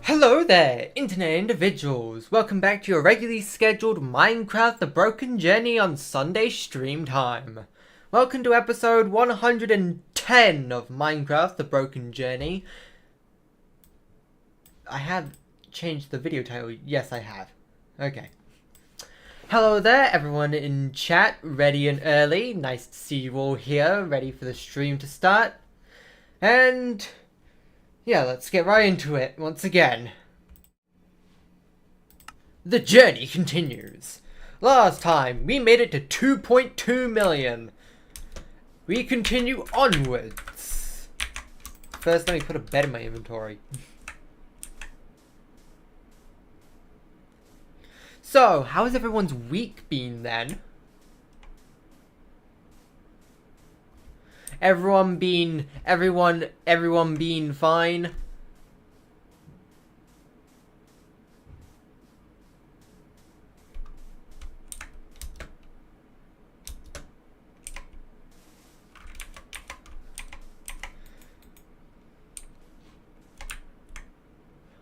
Hello there, internet individuals! Welcome back to your regularly scheduled Minecraft The Broken Journey on Sunday stream time. Welcome to episode 110 of Minecraft The Broken Journey. I have changed the video title. Yes, I have. Okay. Hello there, everyone in chat, ready and early. Nice to see you all here, ready for the stream to start. And yeah, let's get right into it once again. The journey continues. Last time, we made it to 2.2 million. We continue onwards. First, let me put a bed in my inventory. So, how has everyone's week been then? Everyone being fine?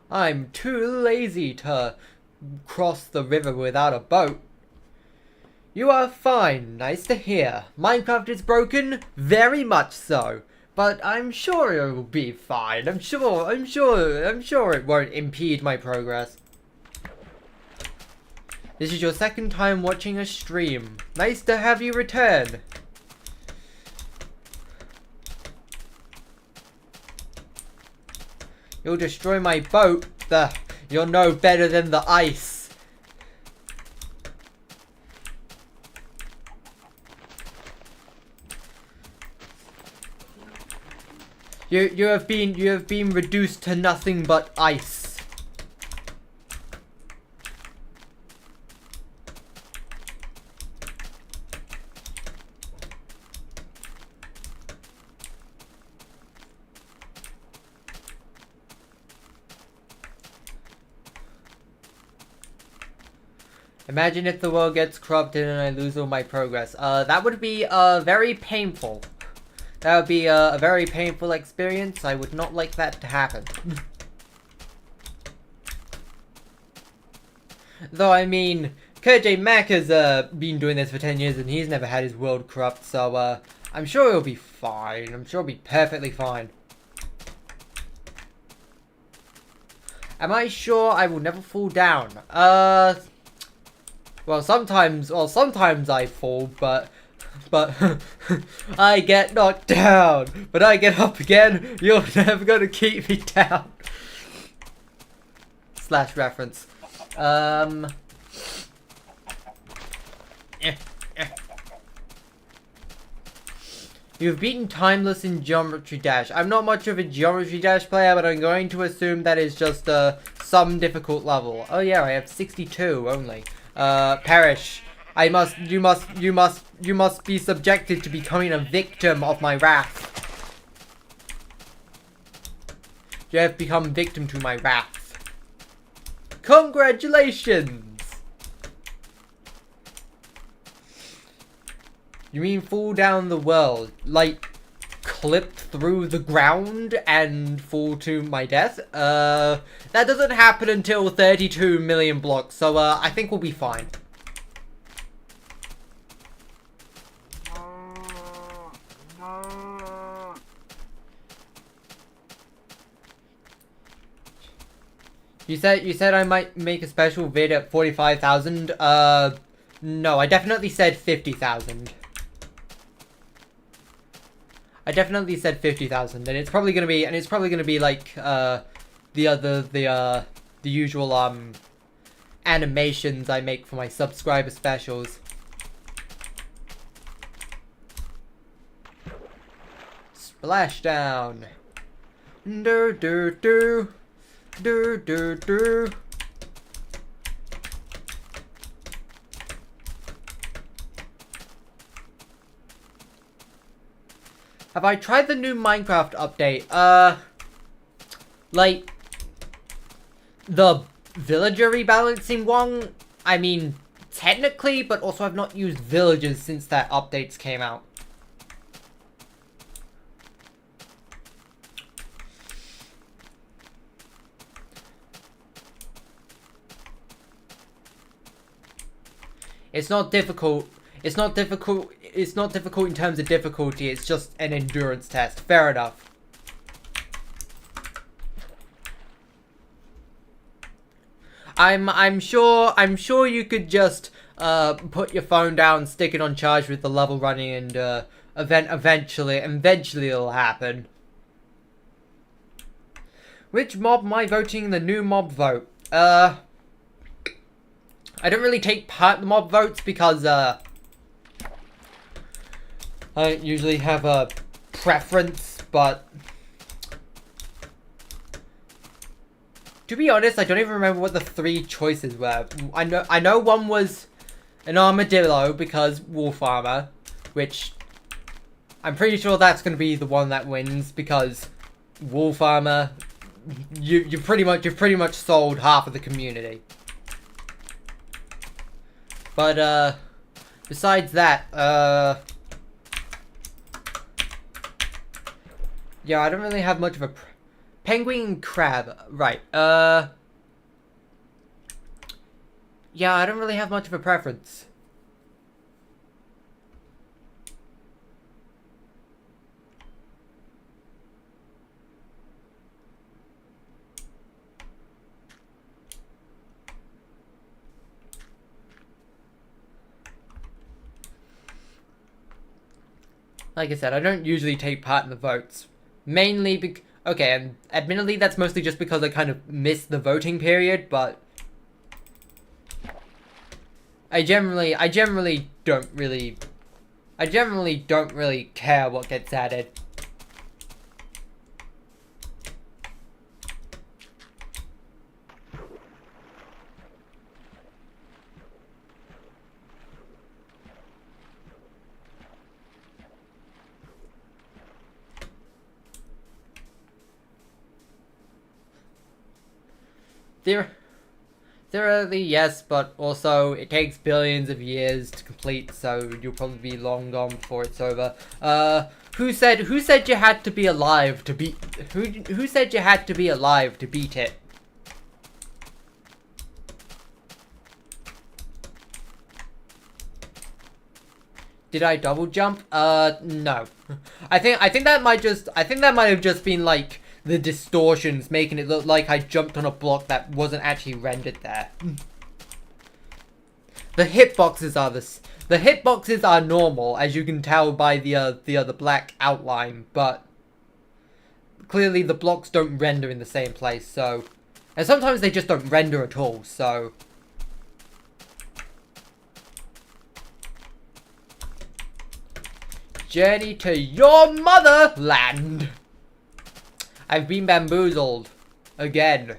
I'm too lazy to cross the river without a boat. You are fine, nice to hear. Minecraft is broken? Very much so. But I'm sure it will be fine. I'm sure it won't impede my progress. This is your second time watching a stream. Nice to have you return. You'll destroy my boat. You're no better than the ice. You have been reduced to nothing but ice. Imagine if the world gets corrupted and I lose all my progress. That would be very painful. That would be a very painful experience. I would not like that to happen. Though, I mean, KJ Mack has been doing this for 10 years and he's never had his world corrupt, so I'm sure he'll be fine. I'm sure he'll be perfectly fine. Am I sure I will never fall down? Well, sometimes I fall, but I get knocked down. But I get up again. You're never gonna keep me down. Slash reference. You've beaten Timeless in Geometry Dash. I'm not much of a Geometry Dash player, but I'm going to assume that is just some difficult level. Oh yeah, I have 62 only. Perish. You must be subjected to becoming a victim of my wrath. You have become victim to my wrath. Congratulations! You mean fall down the world? Like, clip through the ground and fall to my death? That doesn't happen until 32 million blocks, so I think we'll be fine. You said I might make a special vid at 45,000. No, I definitely said 50,000. I definitely said 50,000, and it's probably gonna be like the usual animations I make for my subscriber specials. Splashdown. Do do do. Do do do. Have I tried the new Minecraft update? Like the villager rebalancing one? I mean, technically, but also I've not used villagers since that updates came out. It's not difficult. It's not difficult. It's not difficult in terms of difficulty. It's just an endurance test. Fair enough. I'm sure you could just put your phone down, stick it on charge with the level running, and eventually it'll happen. Which mob am I voting in the new mob vote? I don't really take part in the mob votes because I don't usually have a preference, but to be honest, I don't even remember what the 3 choices were. I know one was an armadillo because wolf armor, which I'm pretty sure that's going to be the one that wins because wolf armor. You've pretty much sold half of the community. But besides that, yeah, I don't really have much of a penguin and crab, right? Yeah, I don't really have much of a preference. Like I said, I don't usually take part in the votes. Mainly because... Okay, and admittedly that's mostly just because I kind of missed the voting period, but... I generally don't really care what gets added. Theoretically, yes, but also it takes billions of years to complete, so you'll probably be long gone before it's over. Who said you had to be alive to beat? Who said you had to be alive to beat it? Did I double jump? No. I think that might have just been like the distortions making it look like I jumped on a block that wasn't actually rendered there. The hitboxes are normal, as you can tell by the black outline, but clearly the blocks don't render in the same place, so... And sometimes they just don't render at all, so... Journey to your motherland! I've been bamboozled. Again.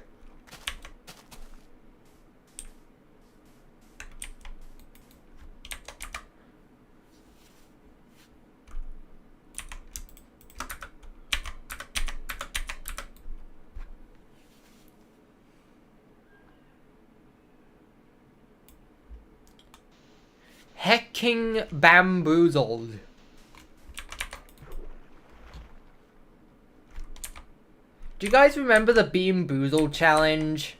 Hecking bamboozled. Do you guys remember the Bean Boozled challenge?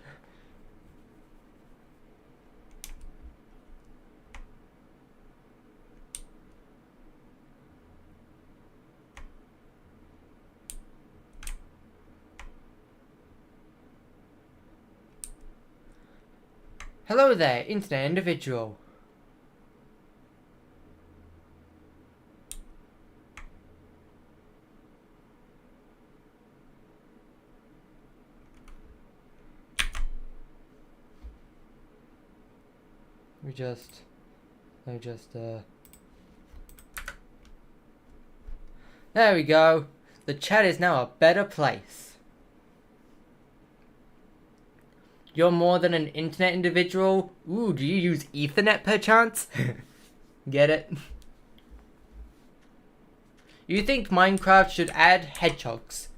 Hello there, internet individual. There we go. The chat is now a better place. You're more than an internet individual? Ooh, do you use Ethernet perchance? Get it? You think Minecraft should add hedgehogs?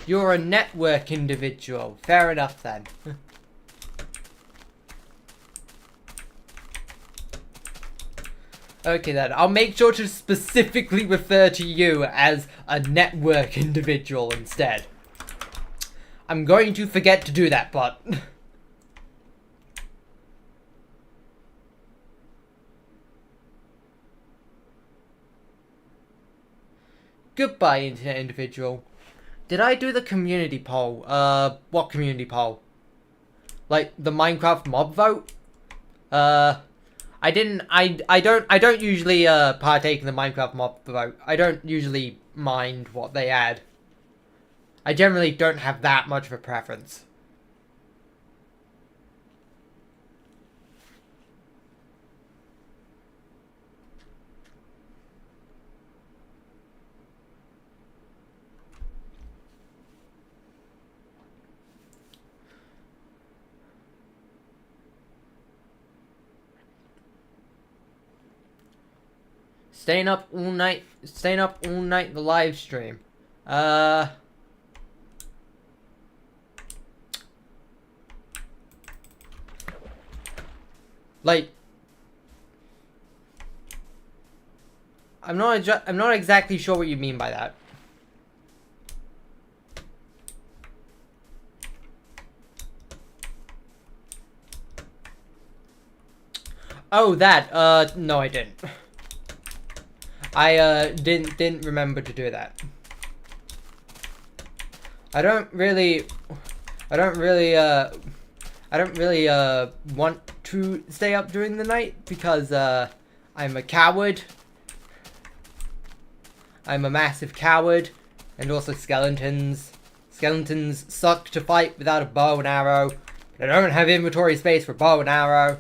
You're a network individual. Fair enough then. Okay then, I'll make sure to specifically refer to you as a network individual instead. I'm going to forget to do that, but... Goodbye, internet individual. Did I do the community poll? What community poll? Like, the Minecraft mob vote? I didn't, I don't usually, partake in the Minecraft mob vote. I don't usually mind what they add. I generally don't have that much of a preference. Staying up all night the live stream. Like, I'm not exactly sure what you mean by that. Oh, that, no I didn't. I didn't remember to do that. I don't really want to stay up during the night because I'm a coward. I'm a massive coward, and also skeletons. Skeletons suck to fight without a bow and arrow. But I don't have inventory space for bow and arrow.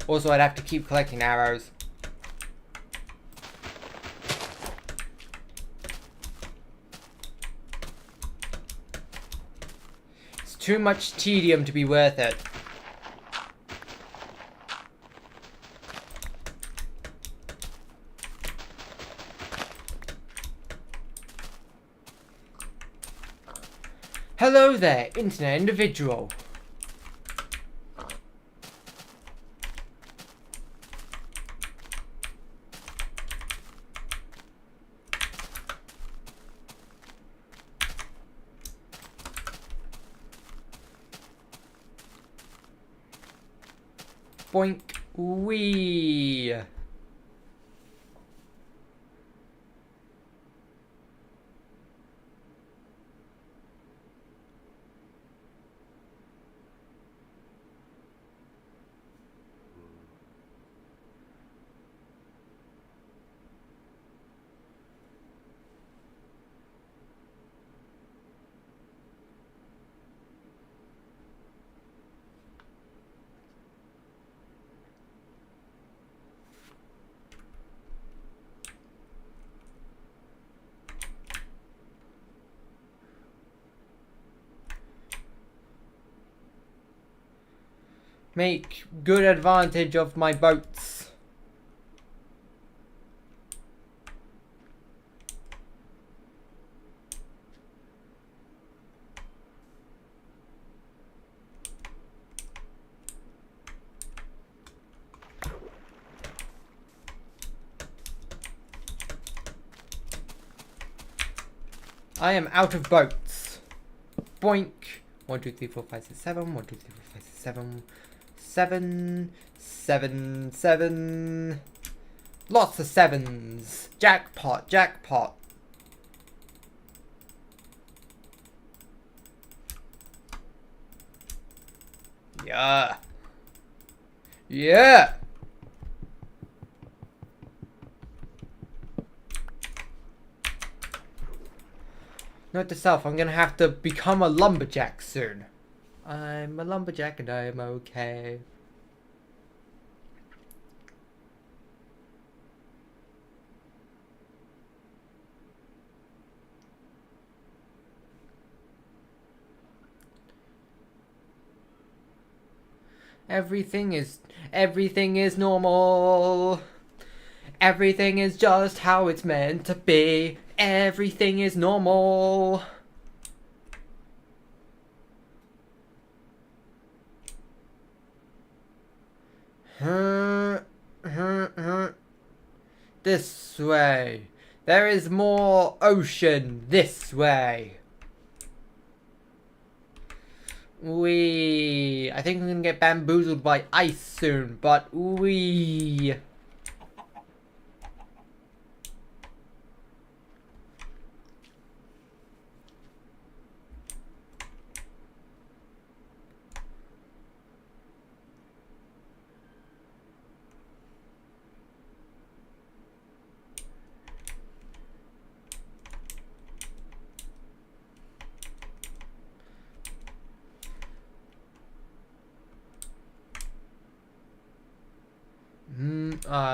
Also, I'd have to keep collecting arrows. It's too much tedium to be worth it. Hello there, internet individual. Boink, wee. Make good advantage of my boats. I am out of boats. Boink. 1, 2, 3, 4, 5, 6, 7. 1, 2, 3, 4, 5, 6, 7. 7, 7, 7. Lots of sevens. Jackpot, jackpot. Yeah. Yeah. Note to self, I'm gonna have to become a lumberjack soon. I'm a lumberjack and I'm okay. Everything is normal. Everything is just how it's meant to be. Everything is normal. This way. There is more ocean this way. I think we're gonna get bamboozled by ice soon, but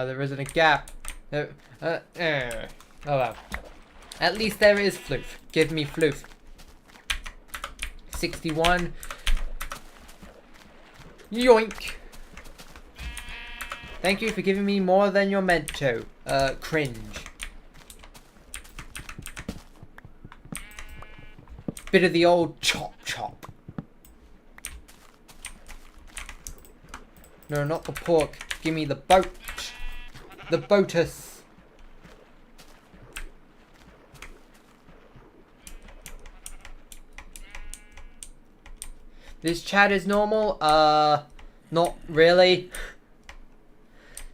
there isn't a gap. Oh well. At least there is floof. Give me floof. 61. Yoink. Thank you for giving me more than you're meant to. Cringe. Bit of the old chop chop. No, not the pork. Give me the boat. The botus. This chat is normal? Not really.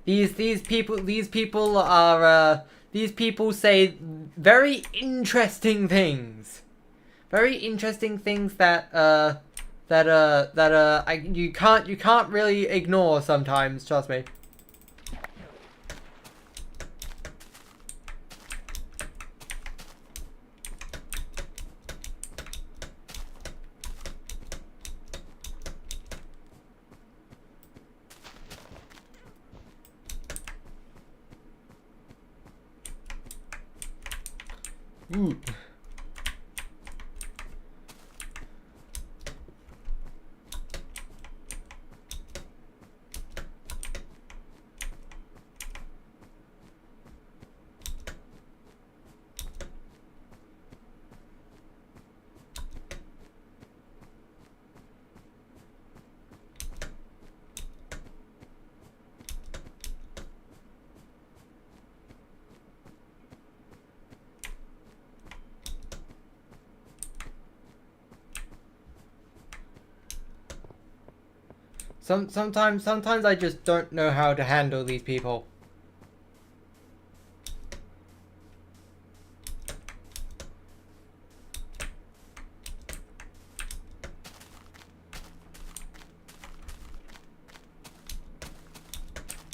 These people are, these people say very interesting things. Very interesting things that, you can't really ignore sometimes, trust me. Ooh. Sometimes I just don't know how to handle these people.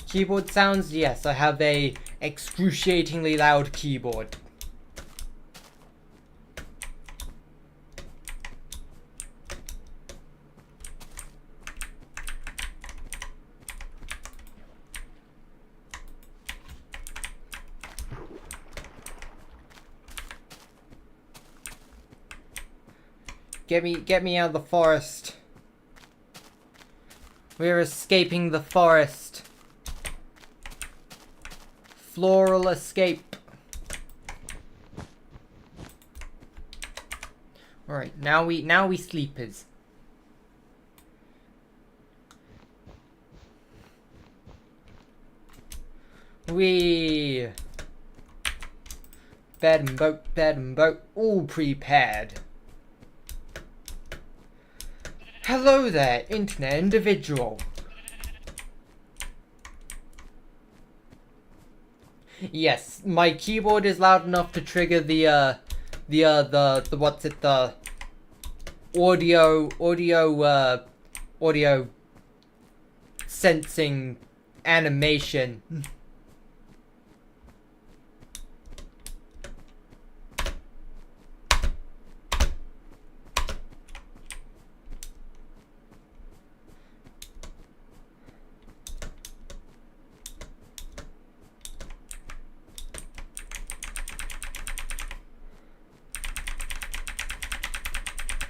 Keyboard sounds? Yes, I have a excruciatingly loud keyboard. Get me out of the forest. We're escaping the forest. Floral escape. Alright, now we sleepers. We bed and boat, all prepared. Hello there, internet individual. Yes, my keyboard is loud enough to trigger the what's it, the audio sensing animation.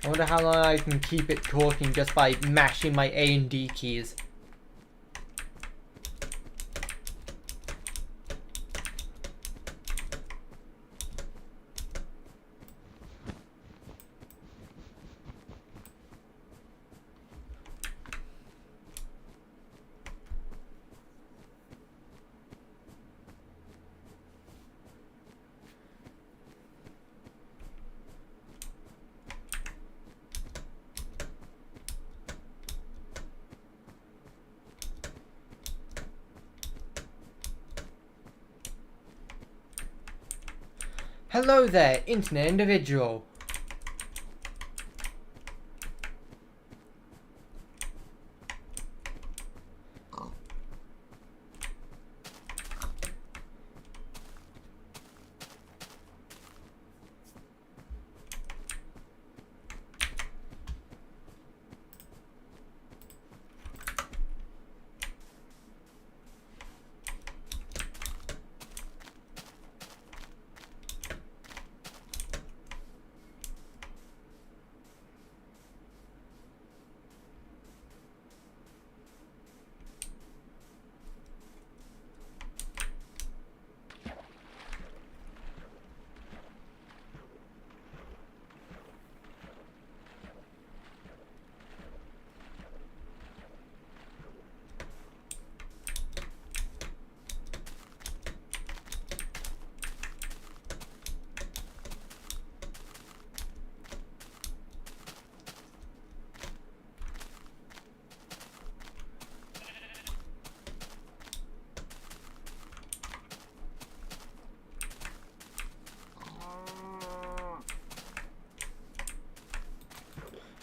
I wonder how long I can keep it talking just by mashing my A and D keys. Hello there, internet individual.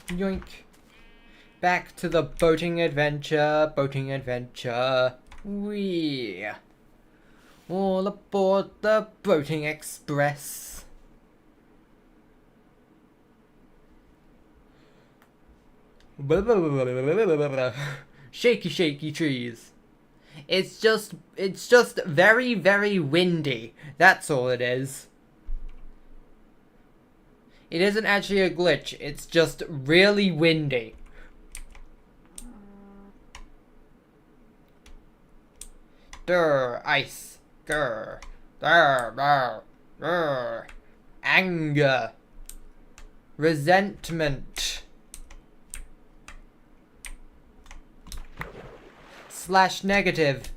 Yoink. Back to the boating adventure, Whee! All aboard the boating express. Shaky, shaky trees. It's just very, very windy. That's all it is. It isn't actually a glitch, it's just really windy. Durr, ice. Grr. Durr, durr, durr. Anger. Resentment. / negative.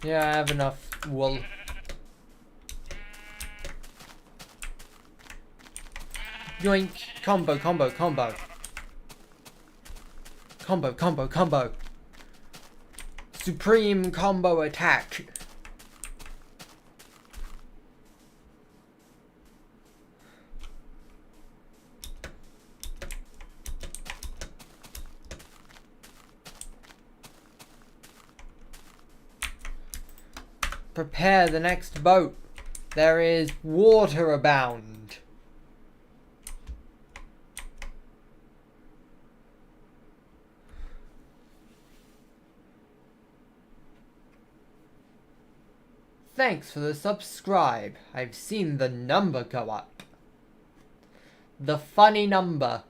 Yeah, I have enough wool. Yoink. Combo, combo, combo. Combo, combo, combo. Supreme combo attack. Prepare the next boat. There is water abound. Thanks for the subscribe. I've seen the number go up. The funny number.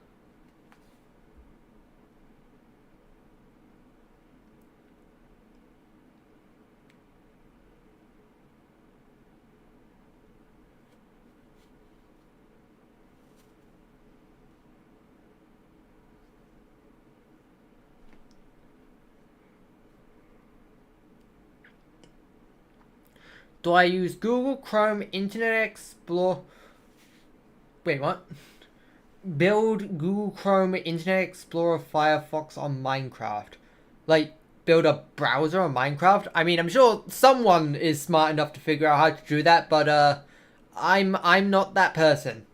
Do I use Google Chrome, Internet Explorer? Wait, what? Build Google Chrome, Internet Explorer, Firefox on Minecraft. Like, build a browser on Minecraft? I mean, I'm sure someone is smart enough to figure out how to do that, but, I'm not that person.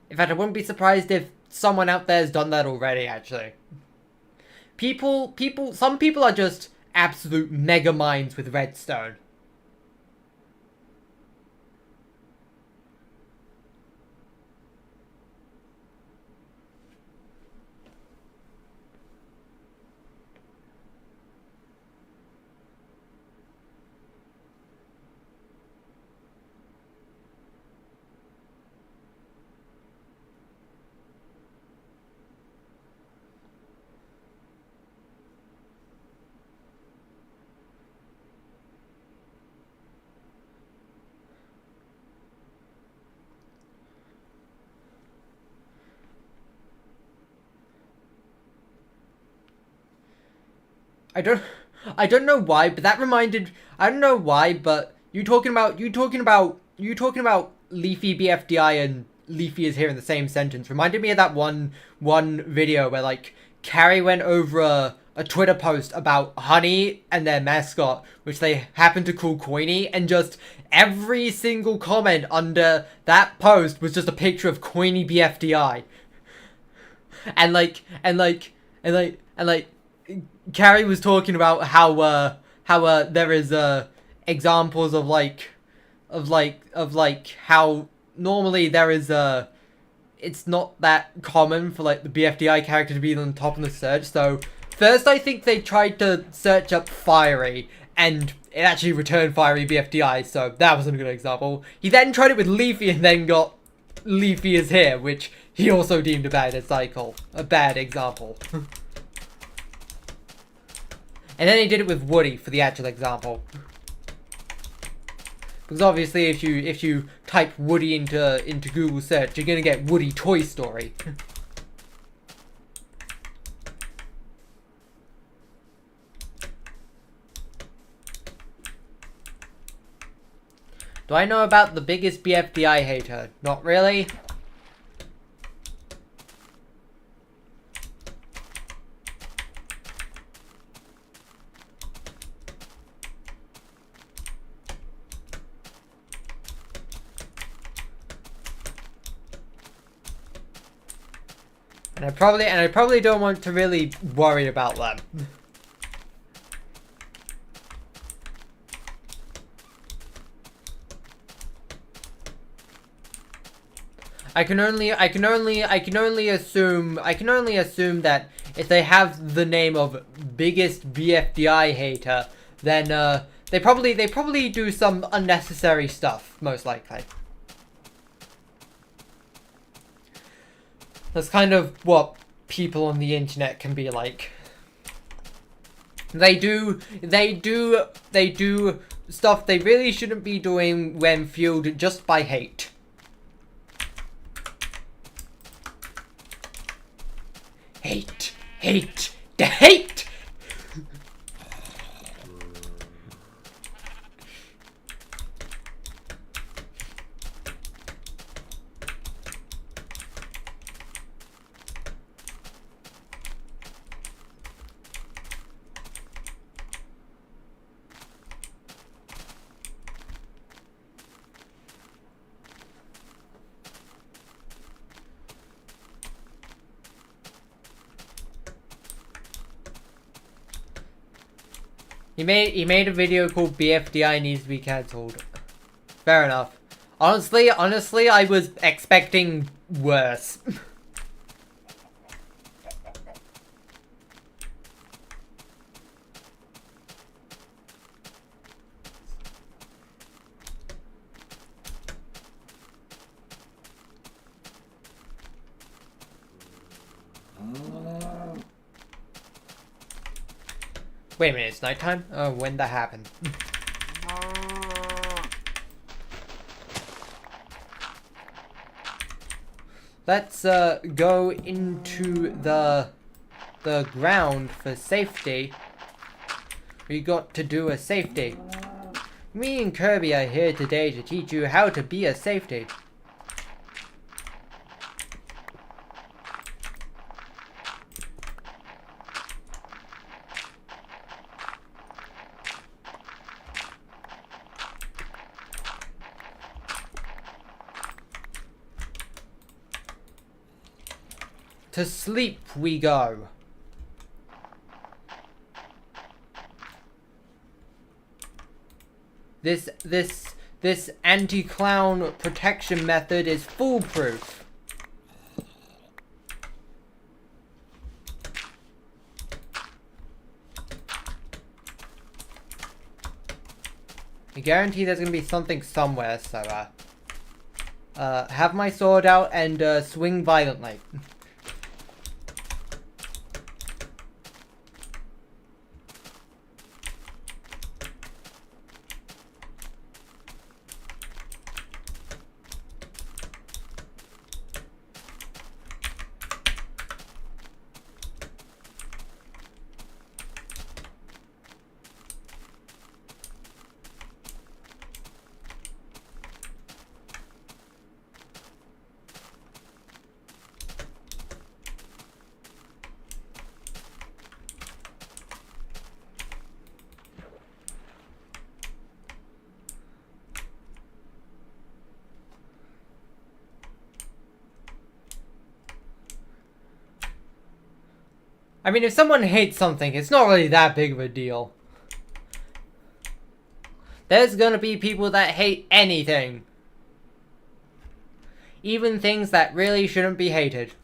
In fact, I wouldn't be surprised if someone out there has done that already, actually. Some people are just absolute mega minds with redstone. I don't I don't know why, but that reminded I don't know why, but you talking about Leafy BFDI and Leafy is here in the same sentence reminded me of that one video where like Carrie went over a Twitter post about Honey and their mascot, which they happened to call Coiny, and just every single comment under that post was just a picture of Coiny BFDI. And Carrie was talking about how there is examples of how normally there is it's not that common for like the BFDI character to be on top of the search. So first I think they tried to search up Fiery and it actually returned Fiery BFDI, so that wasn't a good example. He then tried it with Leafy and then got Leafy is here, which he also deemed a bad example. And then he did it with Woody for the actual example. Because obviously if you type Woody into Google search, you're gonna get Woody Toy Story. Do I know about the biggest BFDI hater? Not really. And I probably don't want to really worry about them. I can only assume that if they have the name of biggest BFDI hater, then they probably do some unnecessary stuff, most likely. That's kind of what people on the internet can be like. They do stuff they really shouldn't be doing when fueled just by hate. Hate. He made a video called BFDI needs to be cancelled. Fair enough. Honestly, I was expecting worse. Wait a minute, it's nighttime? Oh, when that happened. Let's go into the ground for safety. We got to do a safety. Me and Kirby are here today to teach you how to be a safety. To sleep we go. This anti-clown protection method is foolproof. I guarantee there's gonna be something somewhere, so have my sword out and swing violently. I mean, if someone hates something, it's not really that big of a deal. There's gonna be people that hate anything. Even things that really shouldn't be hated.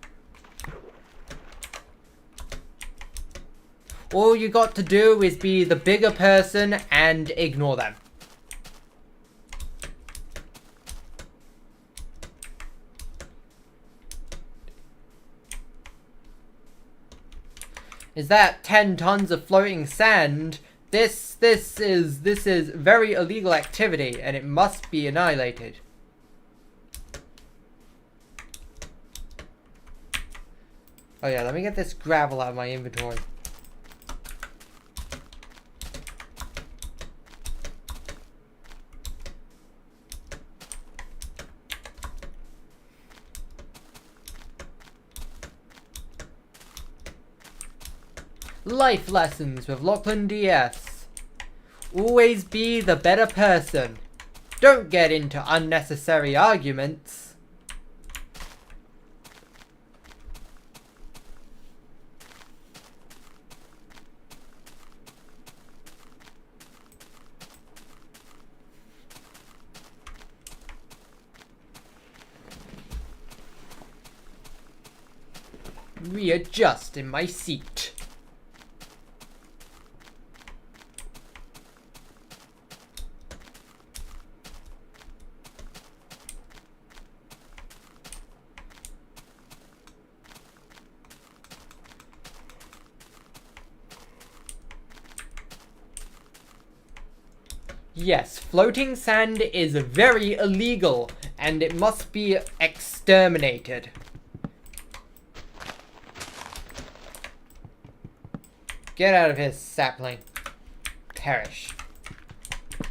All you got to do is be the bigger person and ignore them. Is that 10 tons of floating sand? This is very illegal activity, and it must be annihilated. Oh yeah, let me get this gravel out of my inventory. Life lessons with Lachlan DS. Always be the better person. Don't get into unnecessary arguments. Readjust in my seat. Yes, floating sand is very illegal, and it must be exterminated. Get out of here, sapling. Perish.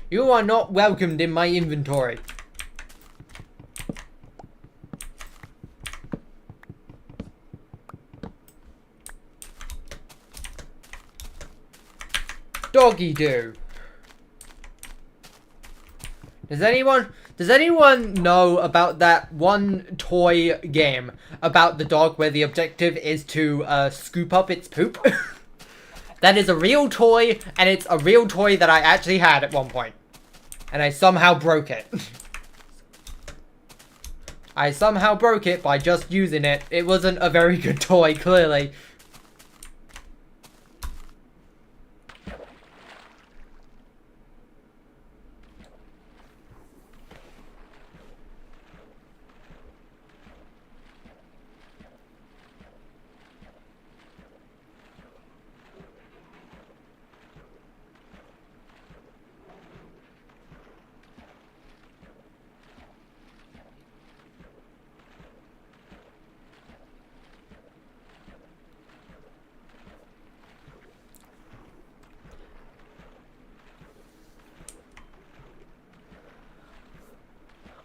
You are not welcomed in my inventory. Doggy do. Does anyone know about that one toy game about the dog where the objective is to scoop up its poop? That is a real toy, and it's a real toy that I actually had at one point. And I somehow broke it. I somehow broke it by just using it. It wasn't a very good toy, clearly.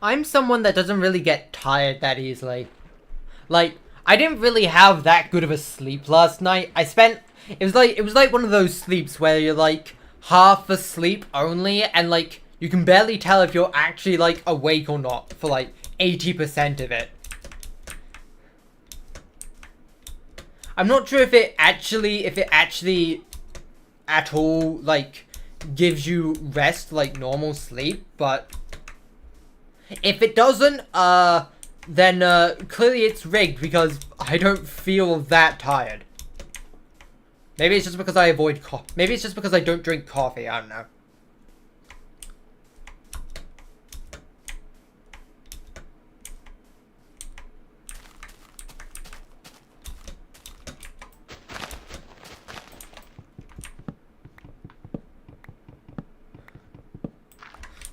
I'm someone that doesn't really get tired that easily. Like, I didn't really have that good of a sleep last night. It was like one of those sleeps where you're like half asleep only, and like you can barely tell if you're actually like awake or not for like 80% of it. I'm not sure if it actually at all like gives you rest like normal sleep, but if it doesn't, then clearly it's rigged because I don't feel that tired. Maybe it's just because I avoid maybe it's just because I don't drink coffee, I don't know.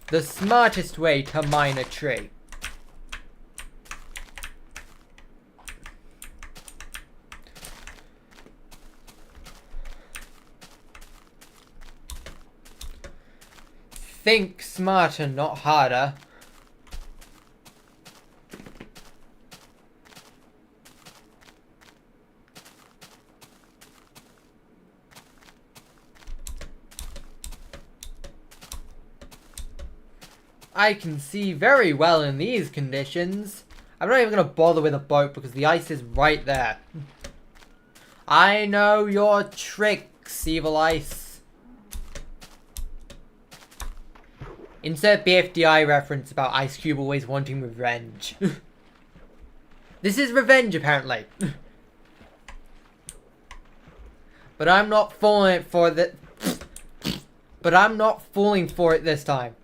The smartest way to mine a tree. Think smarter, not harder. I can see very well in these conditions. I'm not even going to bother with a boat because the ice is right there. I know your tricks, Evil Ice. Insert BFDI reference about Ice Cube always wanting revenge. This is revenge, apparently. But I'm not falling for the... But I'm not falling for it this time.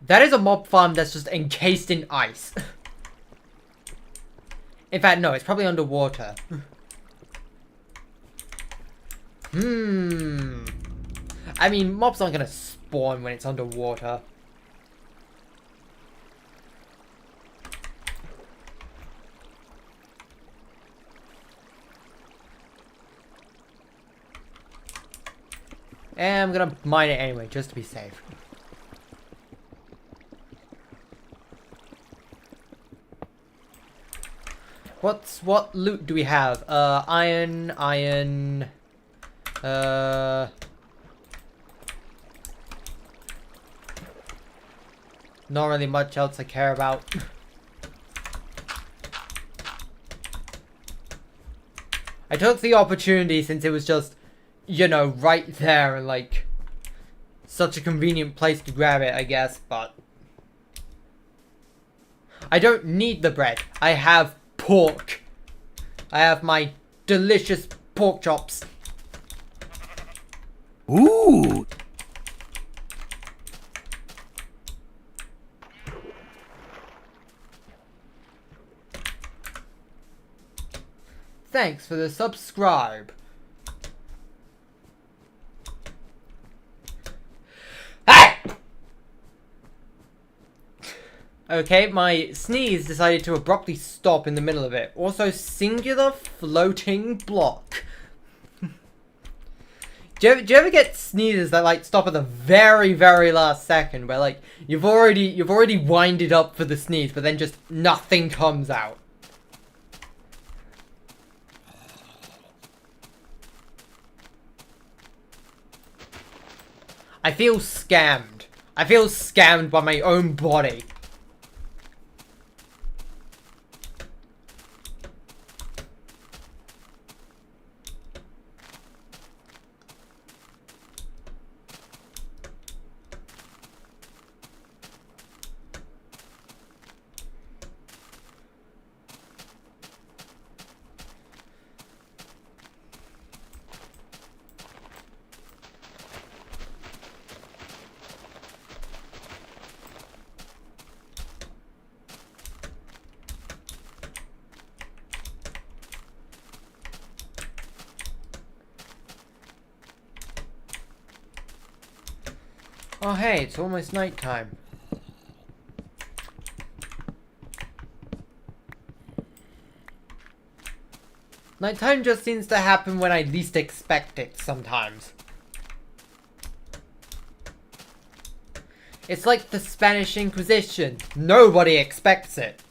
That is a mob farm that's just encased in ice. In fact, no, it's probably underwater. I mean, mobs aren't gonna spawn when it's underwater. And I'm gonna mine it anyway, just to be safe. What loot do we have? Iron. Not really much else I care about. I took the opportunity since it was just, you know, right there and like such a convenient place to grab it, I guess, but I don't need the bread. I have pork. I have my delicious pork chops. Ooh. Thanks for the subscribe. Ah! Okay, my sneeze decided to abruptly stop in the middle of it. Also, singular floating block. Do you ever get sneezes that like stop at the very, very last second, where like you've already winded up for the sneeze, but then just nothing comes out? I feel scammed. I feel scammed by my own body. Oh hey, it's almost nighttime. Nighttime just seems to happen when I least expect it sometimes. It's like the Spanish Inquisition. Nobody expects it.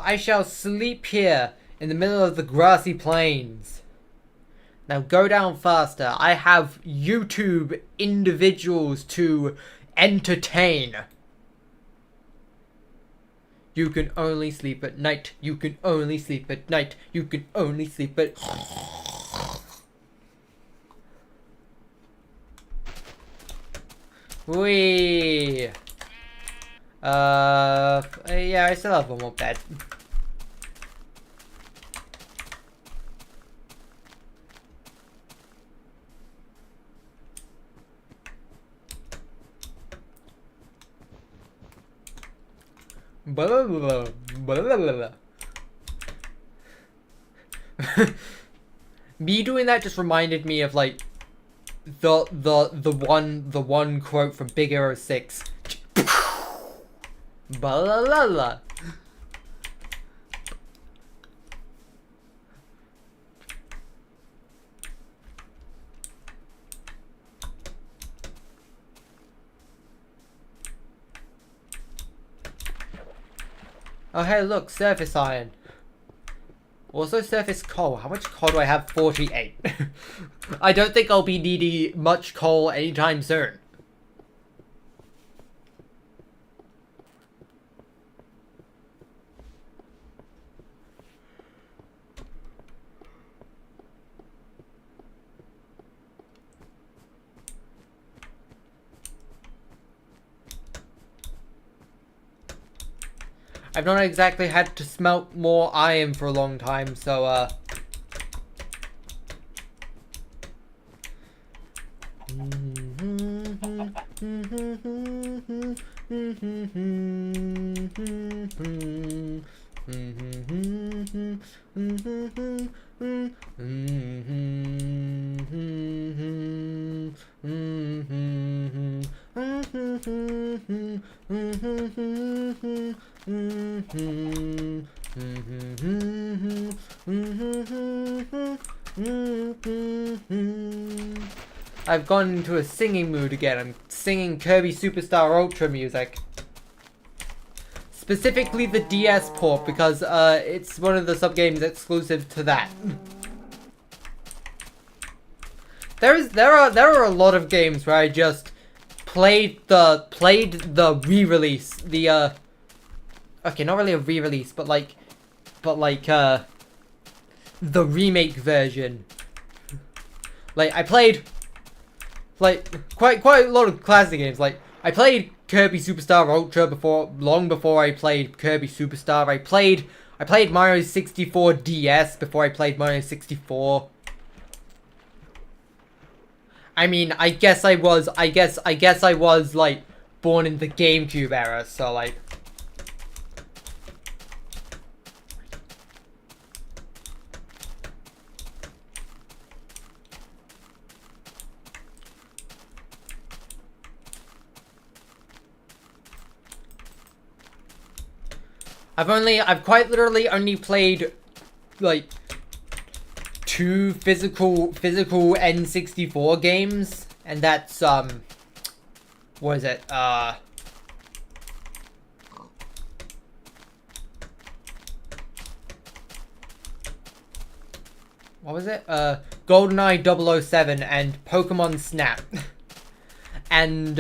I shall sleep here in the middle of the grassy plains. Now go down faster. I have YouTube individuals to entertain. You can only sleep at night. You can only sleep at night. You can only sleep at... Whee! Yeah, I still have one more bed. Blah, blah, blah, blah, blah, blah. Me doing that just reminded me of like the one quote from Big Hero 6. Balalala. Oh hey, look, surface iron. Also surface coal. How much coal do I have? 48. I don't think I'll be needing much coal anytime soon. I've not exactly had to smelt more iron for a long time, so I've gone into a singing mood again. I'm singing Kirby Superstar Ultra music. Specifically the DS port, because it's one of the sub-games exclusive to that. There are a lot of games where I just played the re-release, okay, not really a re-release, but like the remake version. Like I played like quite a lot of classic games. Like I played Kirby Superstar Ultra long before I played Kirby Superstar. I played Mario 64 DS before I played Mario 64. I mean, I guess I was like born in the GameCube era, so like I've quite literally only played like 2 physical N64 games, and that's what is it? What was it? GoldenEye 007 and Pokemon Snap. And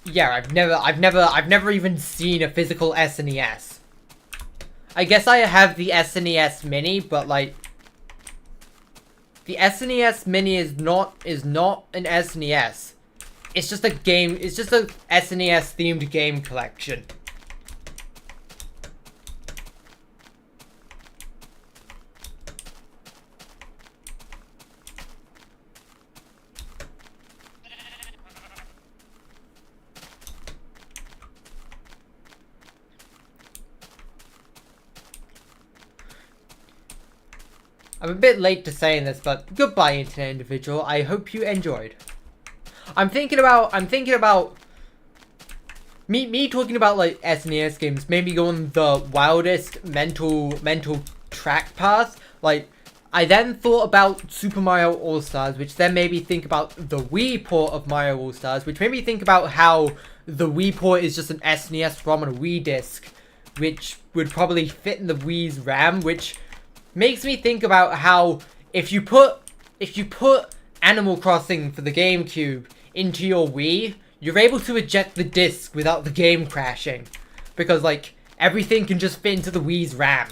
yeah, I've never even seen a physical SNES. I guess I have the SNES Mini, but like the SNES Mini is not an SNES. It's just a game. It's just a SNES themed game collection. I'm a bit late to saying this, but goodbye, internet individual. I hope you enjoyed. I'm thinking about me talking about like SNES games. Maybe going the wildest mental track path. Like I then thought about Super Mario All Stars, which then made me think about the Wii port of Mario All Stars, which made me think about how the Wii port is just an SNES ROM and a Wii disc, which would probably fit in the Wii's RAM, which makes me think about how if you put Animal Crossing for the GameCube into your Wii, you're able to eject the disc without the game crashing, because like everything can just fit into the Wii's RAM.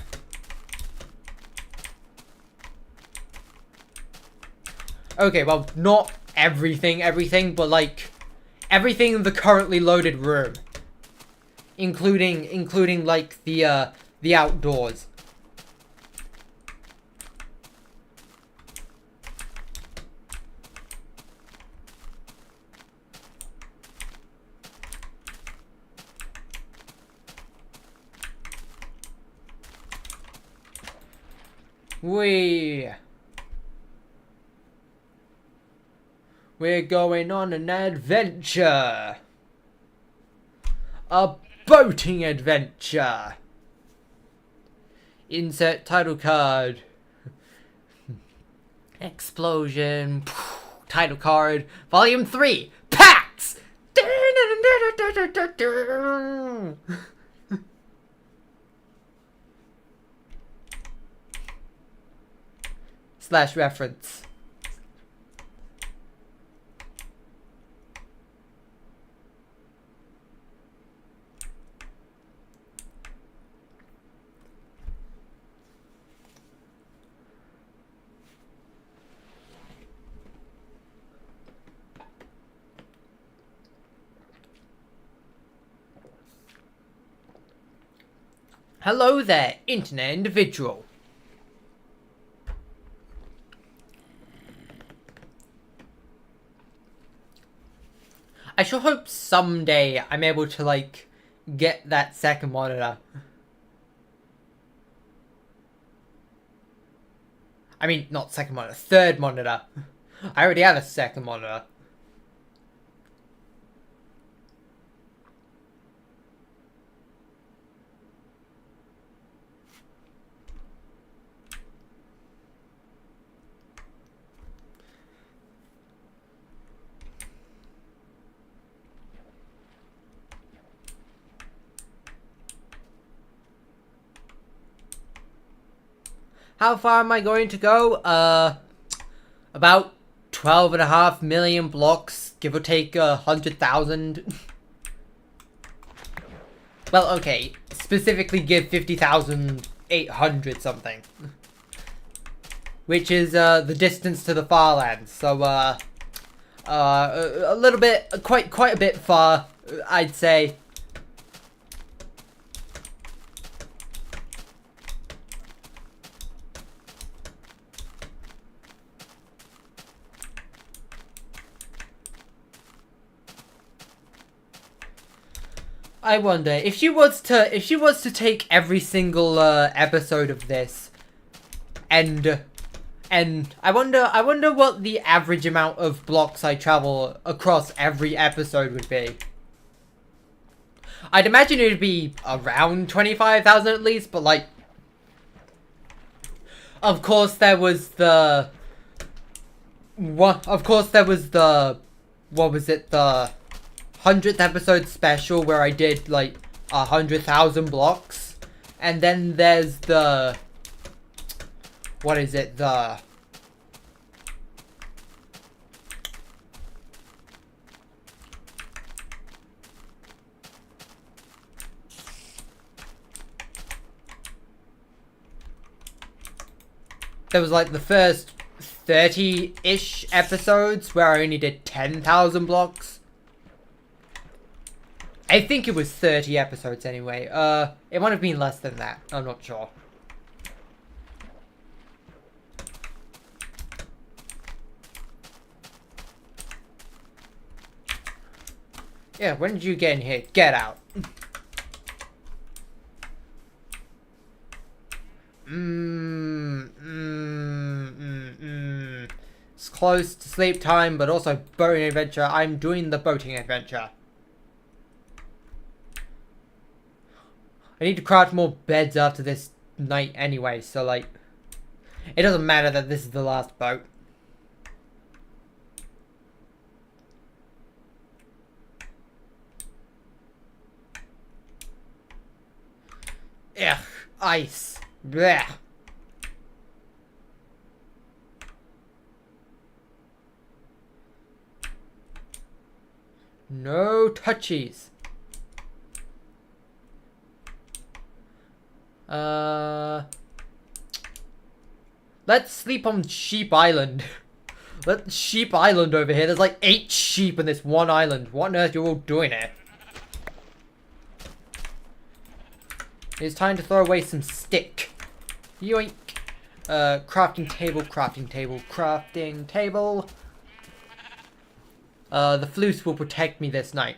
Okay, well, not everything, but like everything in the currently loaded room, including like the outdoors. We're going on an adventure. A boating adventure. Insert title card. Explosion. Title card. Volume 3. PAX! Slash reference. Hello there, internet individual. I sure hope someday I'm able to, like, get that second monitor. I mean, not second monitor, third monitor. I already have a second monitor. How far am I going to go? About 12.5 million blocks, give or take 100,000. Well, okay, specifically give 50,800 something. Which is the distance to the far land. So a little bit, quite a bit far, I'd say. I wonder if she was to take every single episode of this, and I wonder what the average amount of blocks I travel across every episode would be. I'd imagine it would be around 25,000 at least, but like, of course there was the what was it, the 100th episode special where I did like 100,000 blocks, and then there's the what is it, the there was like the first 30-ish episodes where I only did 10,000 blocks. I think it was 30 episodes anyway. It might have been less than that. I'm not sure. Yeah, when did you get in here? Get out. It's close to sleep time, but also boating adventure. I'm doing the boating adventure. I need to craft more beds after this night anyway, so like, it doesn't matter that this is the last boat. Ugh, ice. Blech. No touchies. Let's sleep on Sheep Island. Let's Sheep Island over here. There's like 8 sheep in this one island. What on earth are you all doing here? It's time to throw away some stick. Yoink. Crafting table, crafting table, crafting table. The flutes will protect me this night.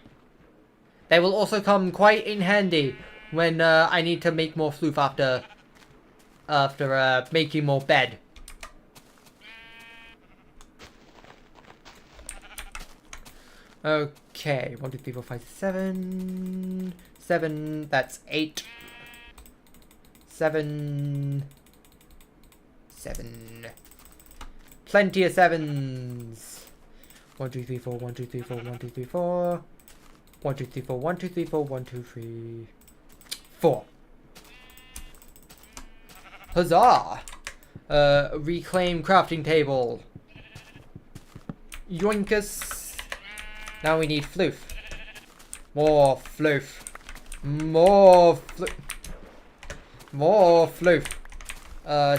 They will also come quite in handy when I need to make more floof after making more bed. Okay, 1, 2, 3, 4, 5, 7. 7, that's 8. 7. 7. Plenty of 7s. 1, 2, 3, 4, 1, 2, 3, 4, 1, 2, 3, 4. 1, 2, 3, 4, 1, 2, 3, 4, 1, 2, 3, 4. Huzzah! Reclaim crafting table. Yoinkus. Now we need floof. More floof. More floof. More floof.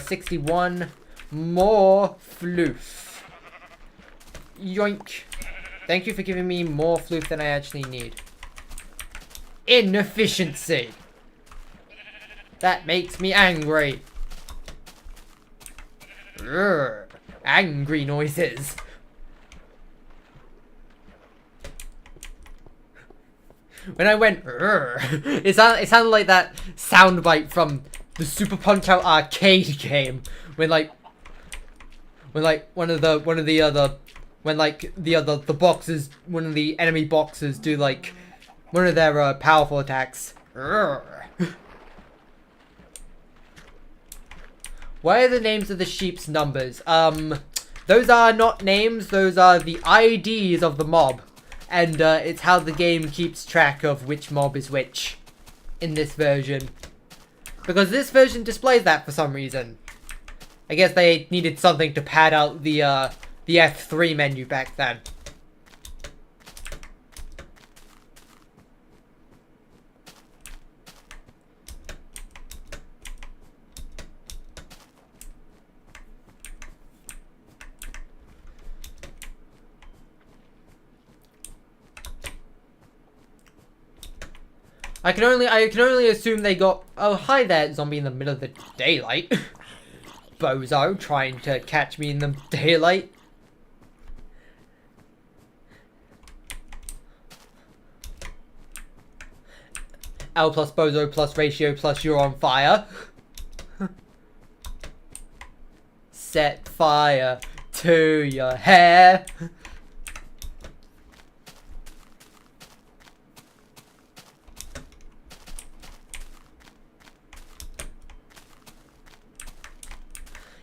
61. More floof. Yoink. Thank you for giving me more floof than I actually need. Inefficiency. That makes me angry. Urgh. Angry noises. When I went, it sounded like that soundbite from the Super Punch-Out arcade game when the enemy boxers do like one of their powerful attacks. Why are the names of the sheep's numbers? Those are not names, those are the IDs of the mob. And it's how the game keeps track of which mob is which in this version. Because this version displays that for some reason. I guess they needed something to pad out the F3 menu back then. I can only assume they got... Oh, hi there, zombie in the middle of the daylight. Bozo, trying to catch me in the daylight. L plus bozo plus ratio plus you're on fire. Set fire to your hair.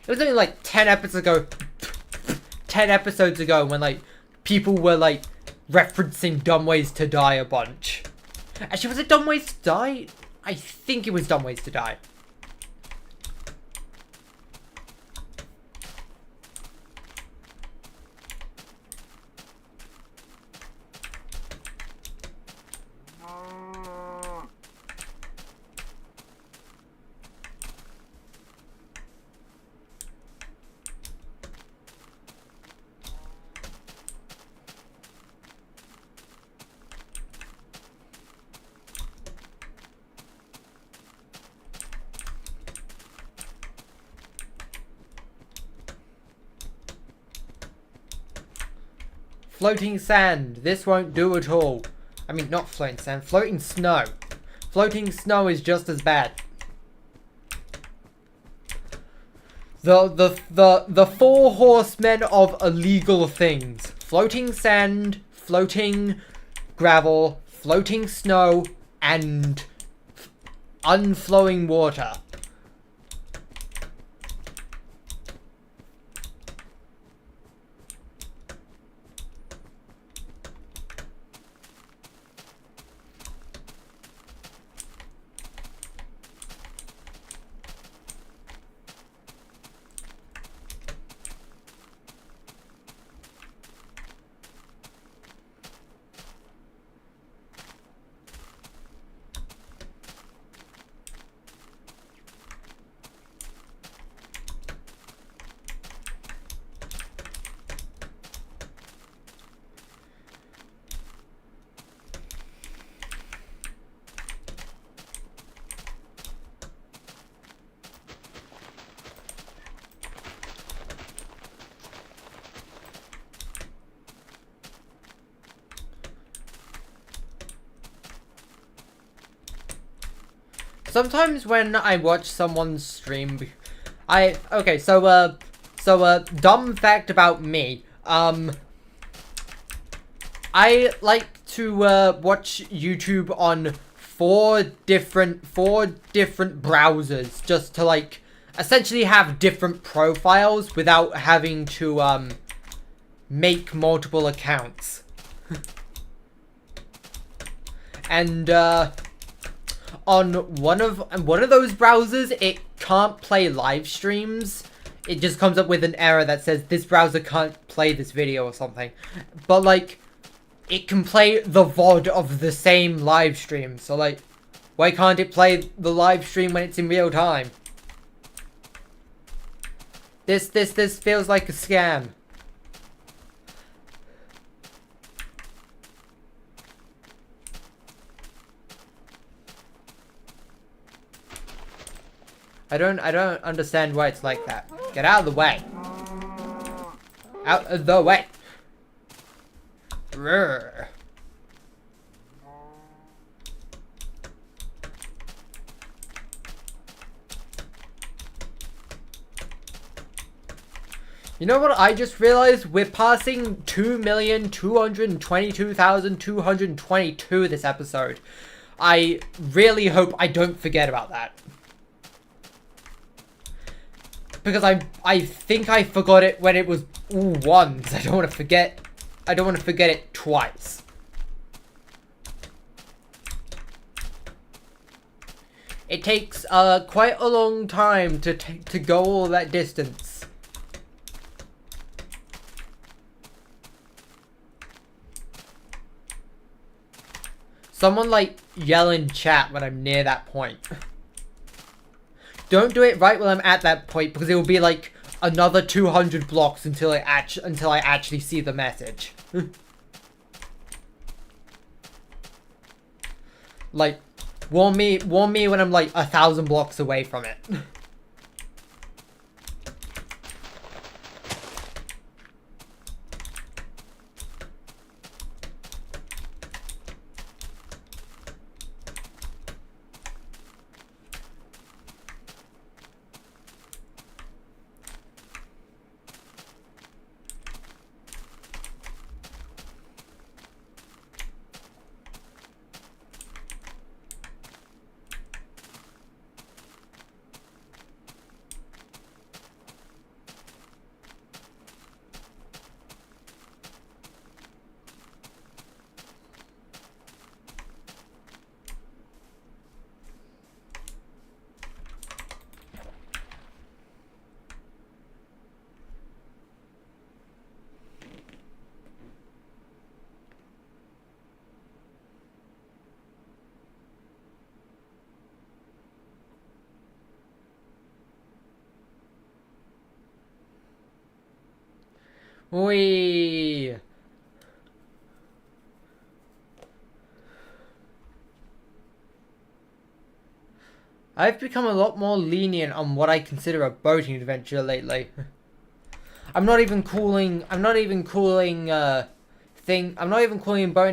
It was only like 10 episodes ago when like people were like referencing Dumb Ways to Die a bunch. Actually, was it Dumb Ways to Die? I think it was Dumb Ways to Die. Floating sand. This won't do at all. I mean, not floating sand. Floating snow. Floating snow is just as bad. The four horsemen of illegal things. Floating sand, floating gravel, floating snow, and unflowing water. Sometimes when I watch someone stream, dumb fact about me, I like to watch YouTube on four different browsers just to like essentially have different profiles without having to make multiple accounts. And on one of those browsers, it can't play live streams. It just comes up with an error that says this browser can't play this video or something. But like, it can play the VOD of the same live stream. So like, why can't it play the live stream when it's in real time? This feels like a scam. I don't understand why it's like that. Get out of the way. Out of the way. Rrr. You know what I just realized? We're passing 2,222,222 this episode. I really hope I don't forget about that. Because I think I forgot it when it was once. I don't want to forget it twice. It takes quite a long time to go all that distance. Someone like yell in chat when I'm near that point. Don't do it right when I'm at that point, because it will be like another 200 blocks until I actually see the message. Like, warn me when I'm like 1,000 blocks away from it. Whee! I've become a lot more lenient on what I consider a boating adventure lately. I'm not even calling boating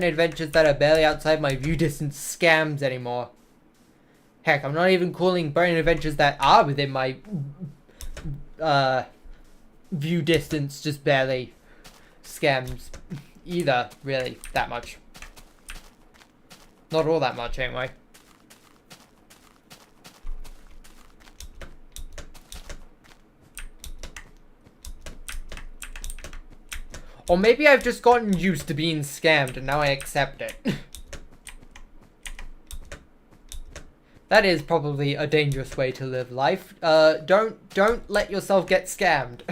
adventures that are barely outside my view distance scams anymore. Heck, I'm not even calling boating adventures that are within my view distance just barely scams either, really, that much. Not all that much, anyway. Or maybe I've just gotten used to being scammed and now I accept it. That is probably a dangerous way to live life. Don't let yourself get scammed.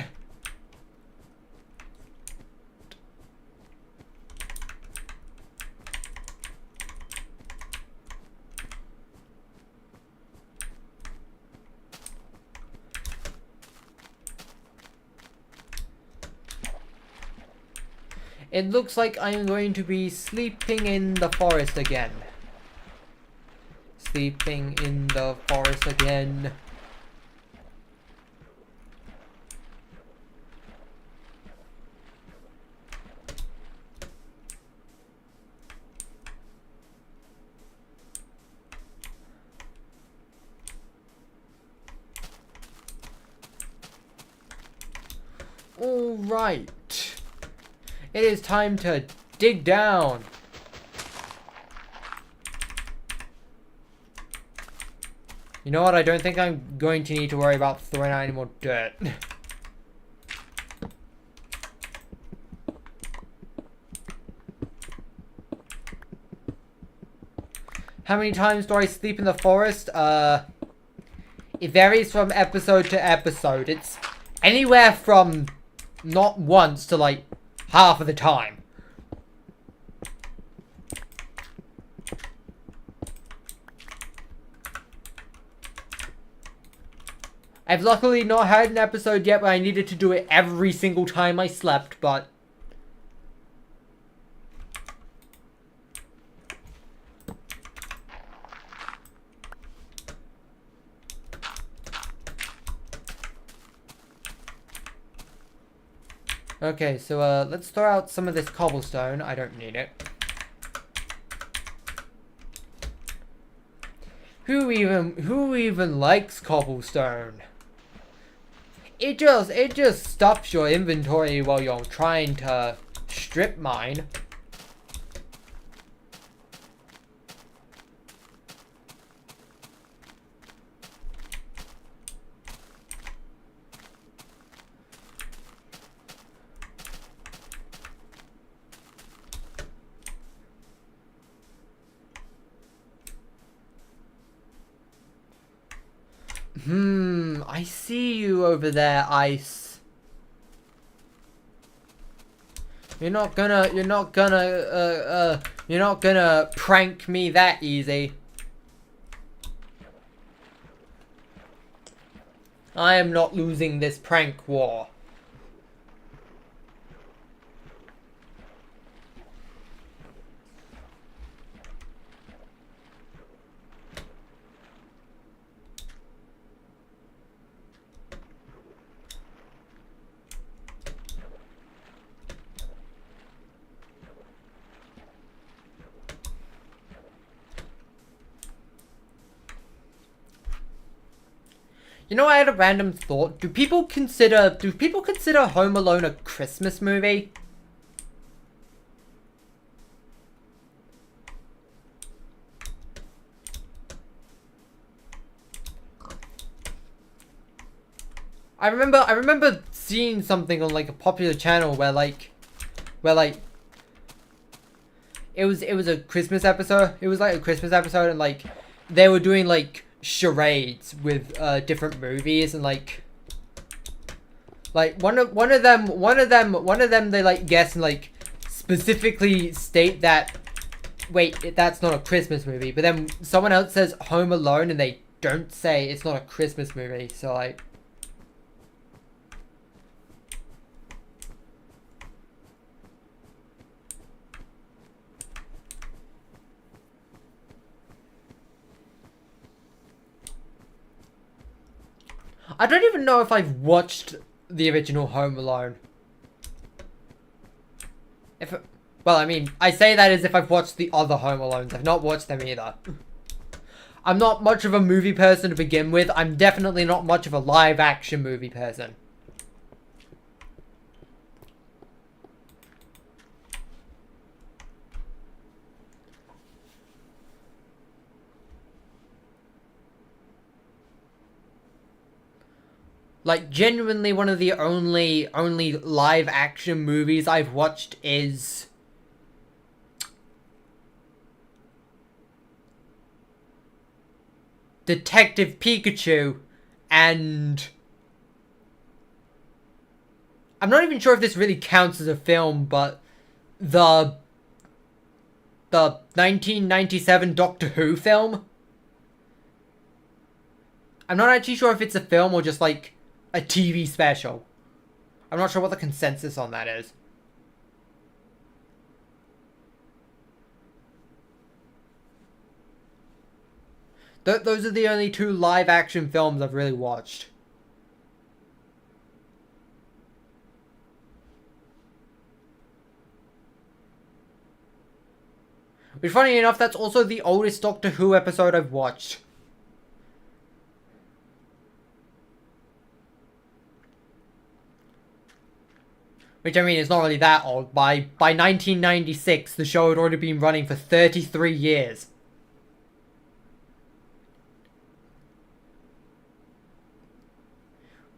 It looks like I'm going to be sleeping in the forest again. Sleeping in the forest again. All right. It is time to dig down. You know what? I don't think I'm going to need to worry about throwing out any more dirt. How many times do I sleep in the forest? It varies from episode to episode. It's anywhere from not once to like half of the time. I've luckily not had an episode yet where I needed to do it every single time I slept, but... Okay, so let's throw out some of this cobblestone. I don't need it. Who even likes cobblestone? It just stuffs your inventory while you're trying to strip mine. I see you over there, Ice. You're not gonna prank me that easy. I am not losing this prank war. You know, I had a random thought. Do people consider Home Alone a Christmas movie? I remember seeing something on like a popular channel where it was a Christmas episode. It was like a Christmas episode, and like they were doing like charades with different movies, and like one of them they like guess and like specifically state that wait, that's not a Christmas movie, but then someone else says Home Alone and they don't say it's not a Christmas movie. So like I don't even know if I've watched the original Home Alone. Well, I mean, I say that as if I've watched the other Home Alones. I've not watched them either. I'm not much of a movie person to begin with. I'm definitely not much of a live action movie person. Like, genuinely one of the only live action movies I've watched is Detective Pikachu, and I'm not even sure if this really counts as a film, but the 1997 Doctor Who film. I'm not actually sure if it's a film or just like a TV special. I'm not sure what the consensus on that is. Those are the only two live action films I've really watched. Which, funny enough, that's also the oldest Doctor Who episode I've watched. Which, I mean, is not really that old. By 1996, the show had already been running for 33 years.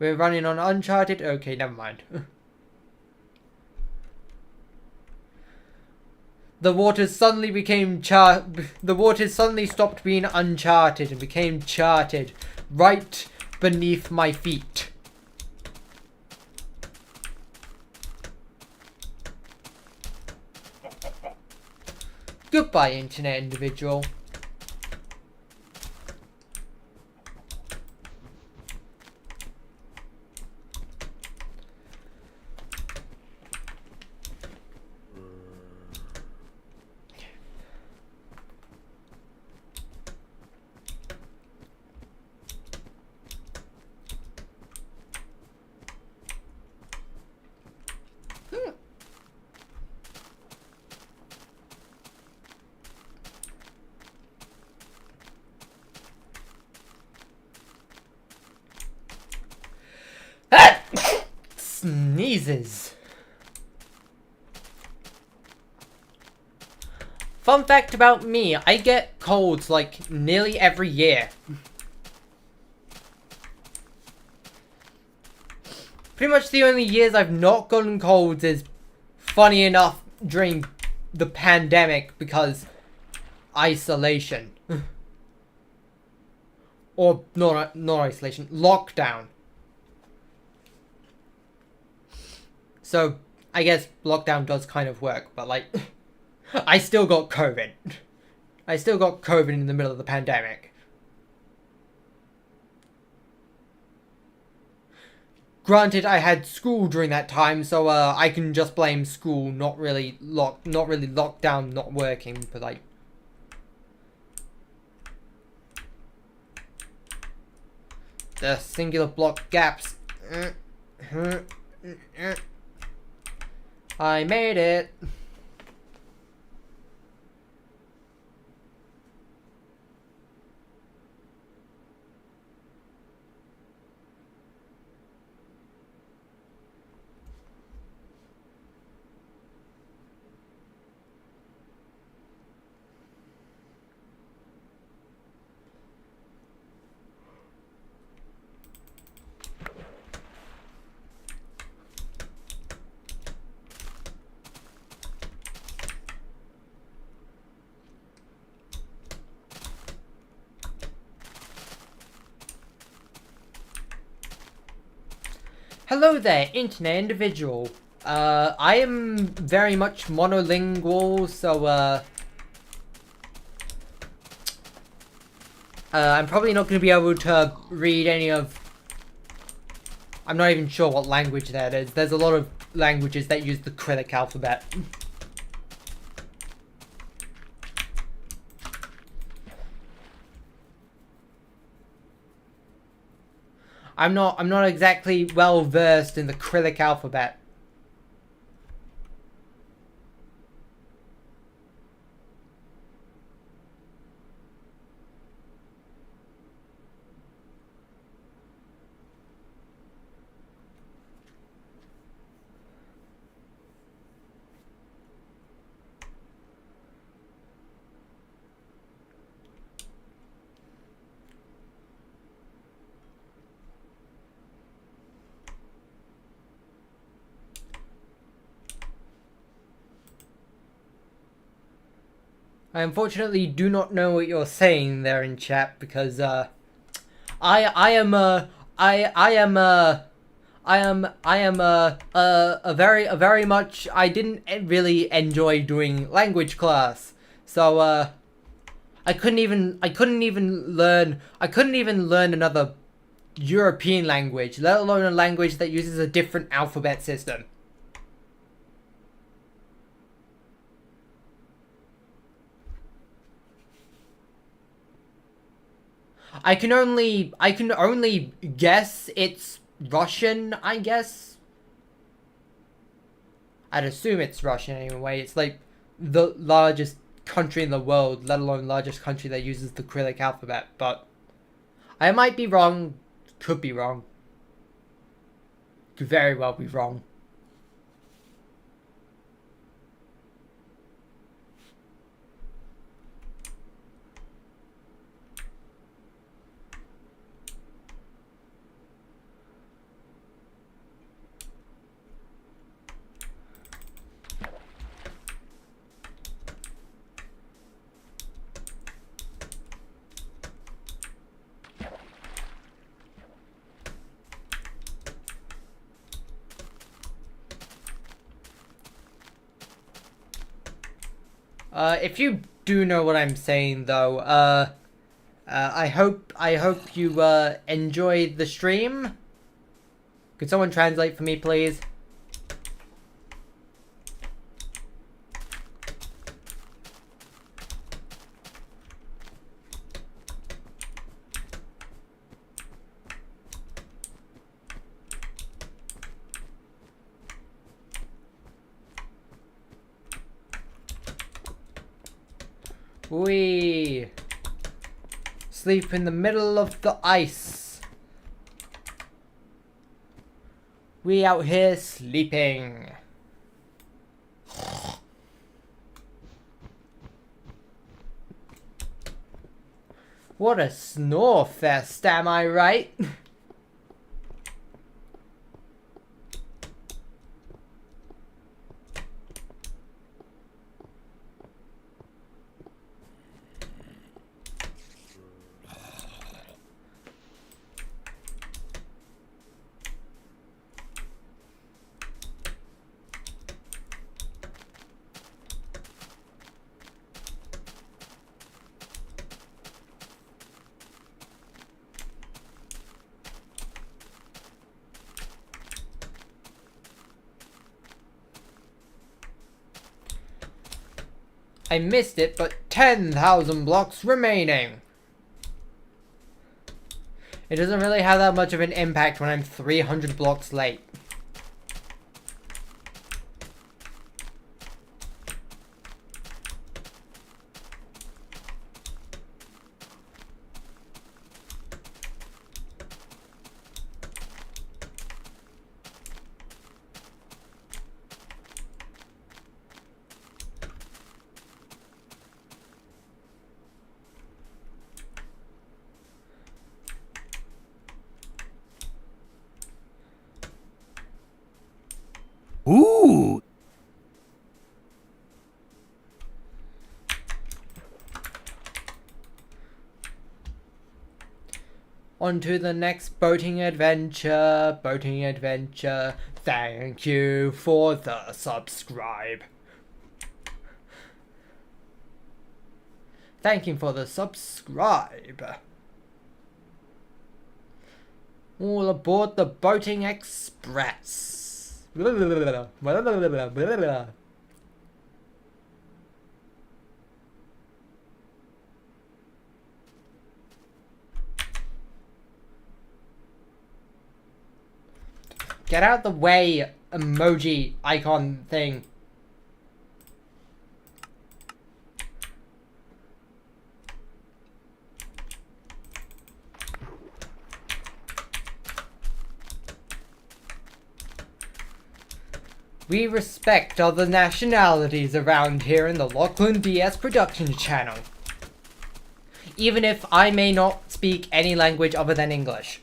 We're running on Uncharted? Okay, never mind. The waters suddenly became the waters suddenly stopped being uncharted and became charted right beneath my feet. Goodbye, internet individual. Sneezes. Fun fact about me, I get colds like nearly every year. Pretty much the only years I've not gotten colds is, funny enough, during the pandemic because isolation. Or not isolation, lockdown. So, I guess lockdown does kind of work, but like, I still got COVID. I still got COVID in the middle of the pandemic. Granted, I had school during that time, so I can just blame school, not really lockdown not working, but like, the singular block gaps. I made it. Hello there, internet individual. I am very much monolingual, so, I'm probably not going to be able to read any of... I'm not even sure what language that is. There's a lot of languages that use the Cyrillic alphabet. I'm not exactly well versed in the Cyrillic alphabet. I unfortunately do not know what you're saying there in chat because I am a very much I didn't really enjoy doing language class, so I couldn't even learn another European language, let alone a language that uses a different alphabet system. I can only guess it's Russian, I guess. I'd assume it's Russian anyway. It's like the largest country in the world, let alone largest country that uses the Cyrillic alphabet, but I might be wrong, could be wrong. Could very well be wrong. If you do know what I'm saying, though, I hope you enjoyed the stream. Could someone translate for me, please? We sleep in the middle of the ice. We out here sleeping. What a snore fest, am I right? I missed it, but 10,000 blocks remaining. It doesn't really have that much of an impact when I'm 300 blocks late. Ooh. On to the next boating adventure. Boating adventure. Thank you for the subscribe. Thank you for the subscribe. All aboard the Boating Express. Get out the way, emoji icon thing. We respect other nationalities around here in the Lachlan DS production channel. Even if I may not speak any language other than English.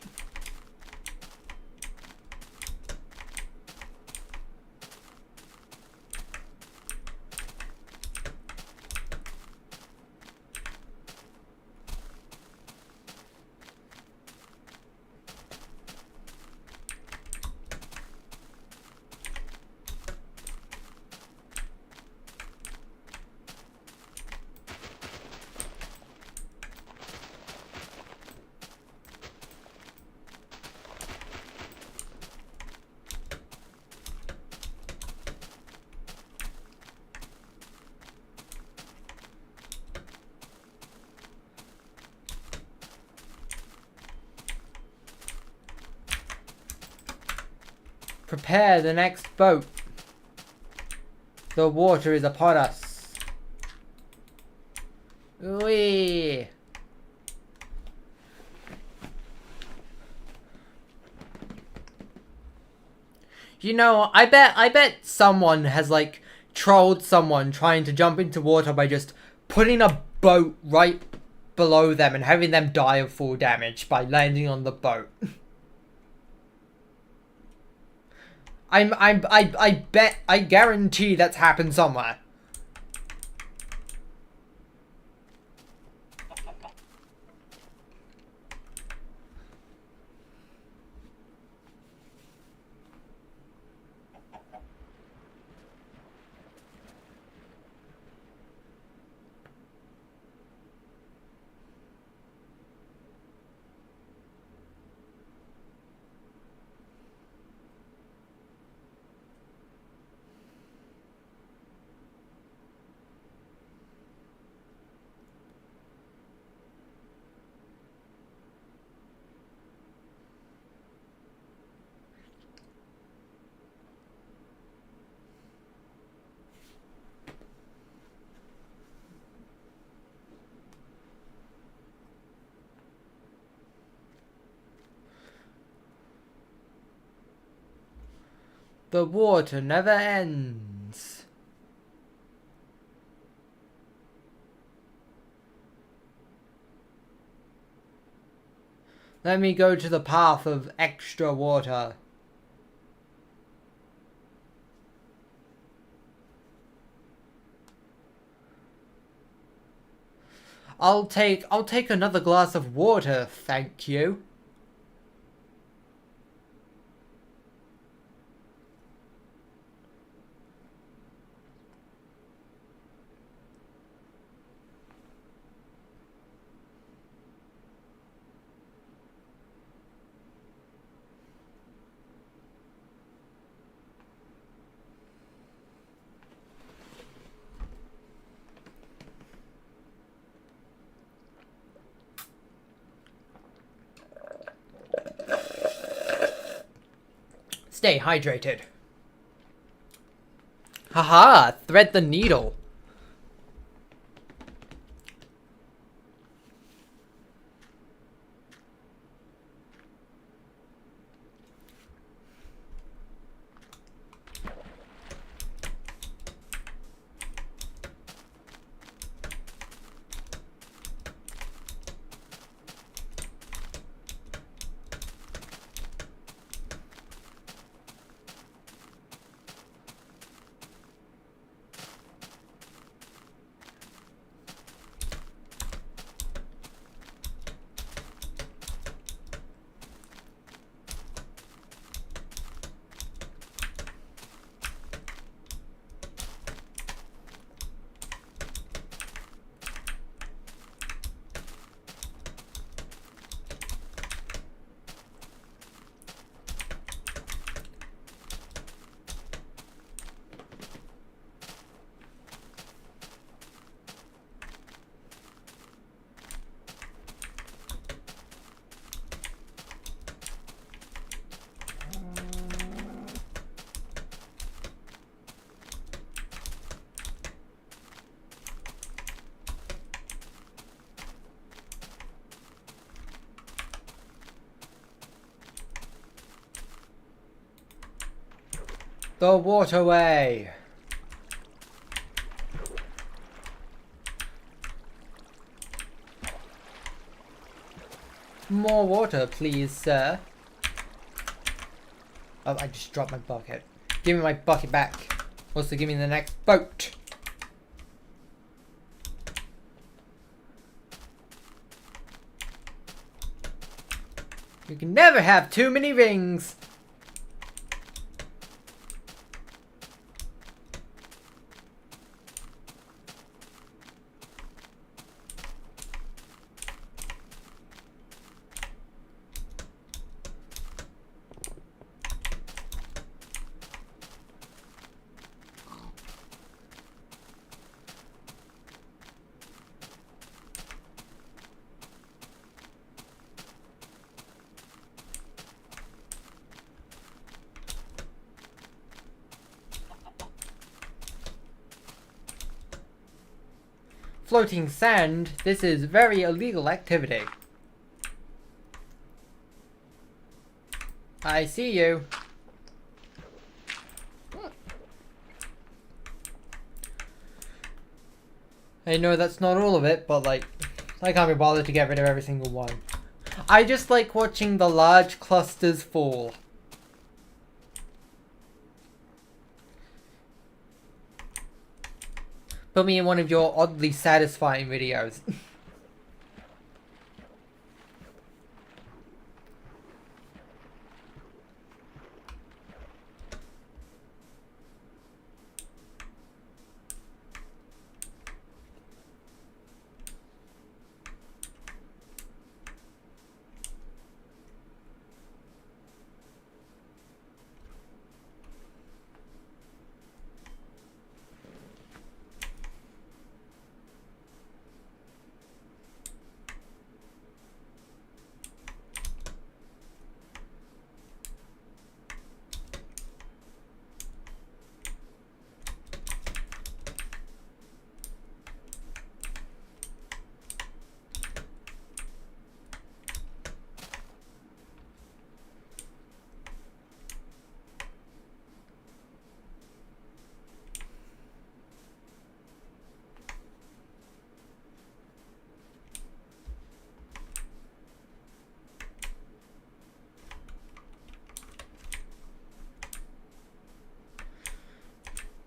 Prepare the next boat. The water is upon us. Whee! You know, I bet someone has like trolled someone trying to jump into water by just putting a boat right below them and having them die of full damage by landing on the boat. I guarantee that's happened somewhere. The water never ends. Let me go to the path of extra water. I'll take another glass of water, thank you. Stay hydrated. Haha, thread the needle. The waterway. More water, please, sir. Oh, I just dropped my bucket. Give me my bucket back. Also, give me the next boat. You can never have too many rings. Floating sand, this is very illegal activity. I see you. I know that's not all of it, but like, I can't be bothered to get rid of every single one. I just like watching the large clusters fall. Put me in one of your oddly satisfying videos.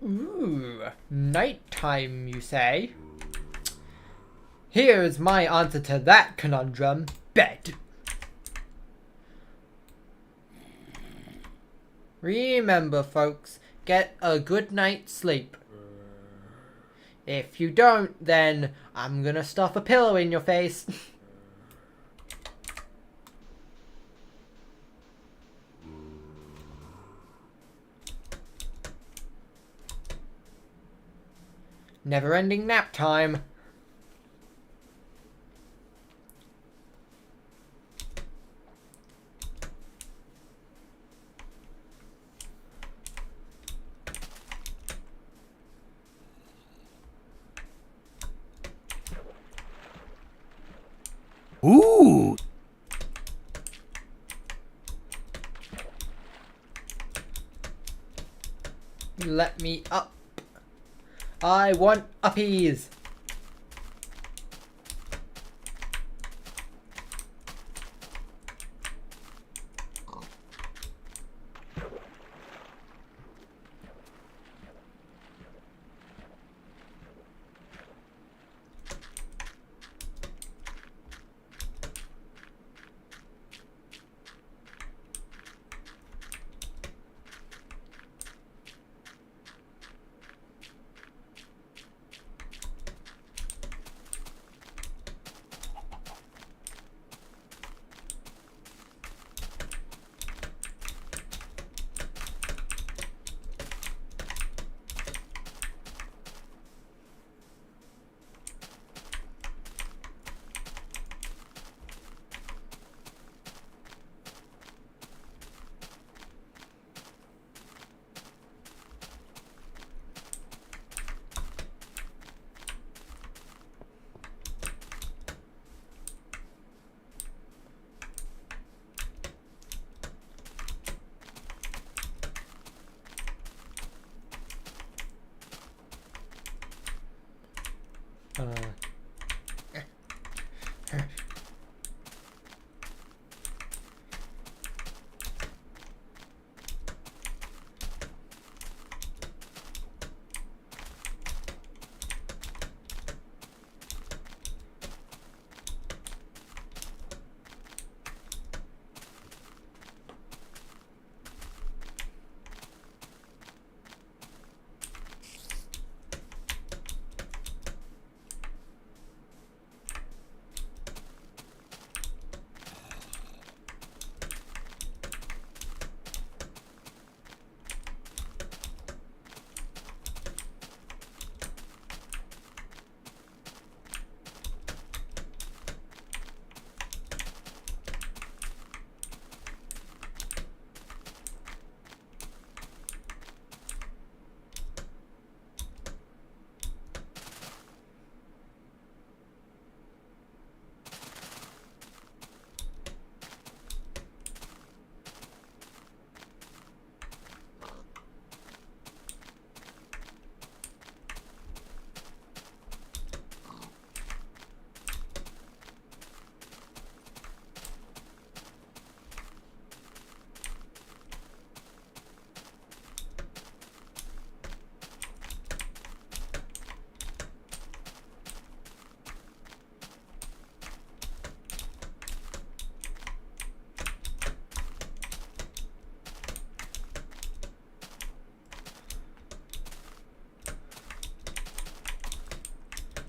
Ooh, nighttime, you say? Here's my answer to that conundrum. Bed. Remember, folks, get a good night's sleep. If you don't, then I'm gonna stuff a pillow in your face. Never-ending nap time. Ooh! Let me up. I want uppies.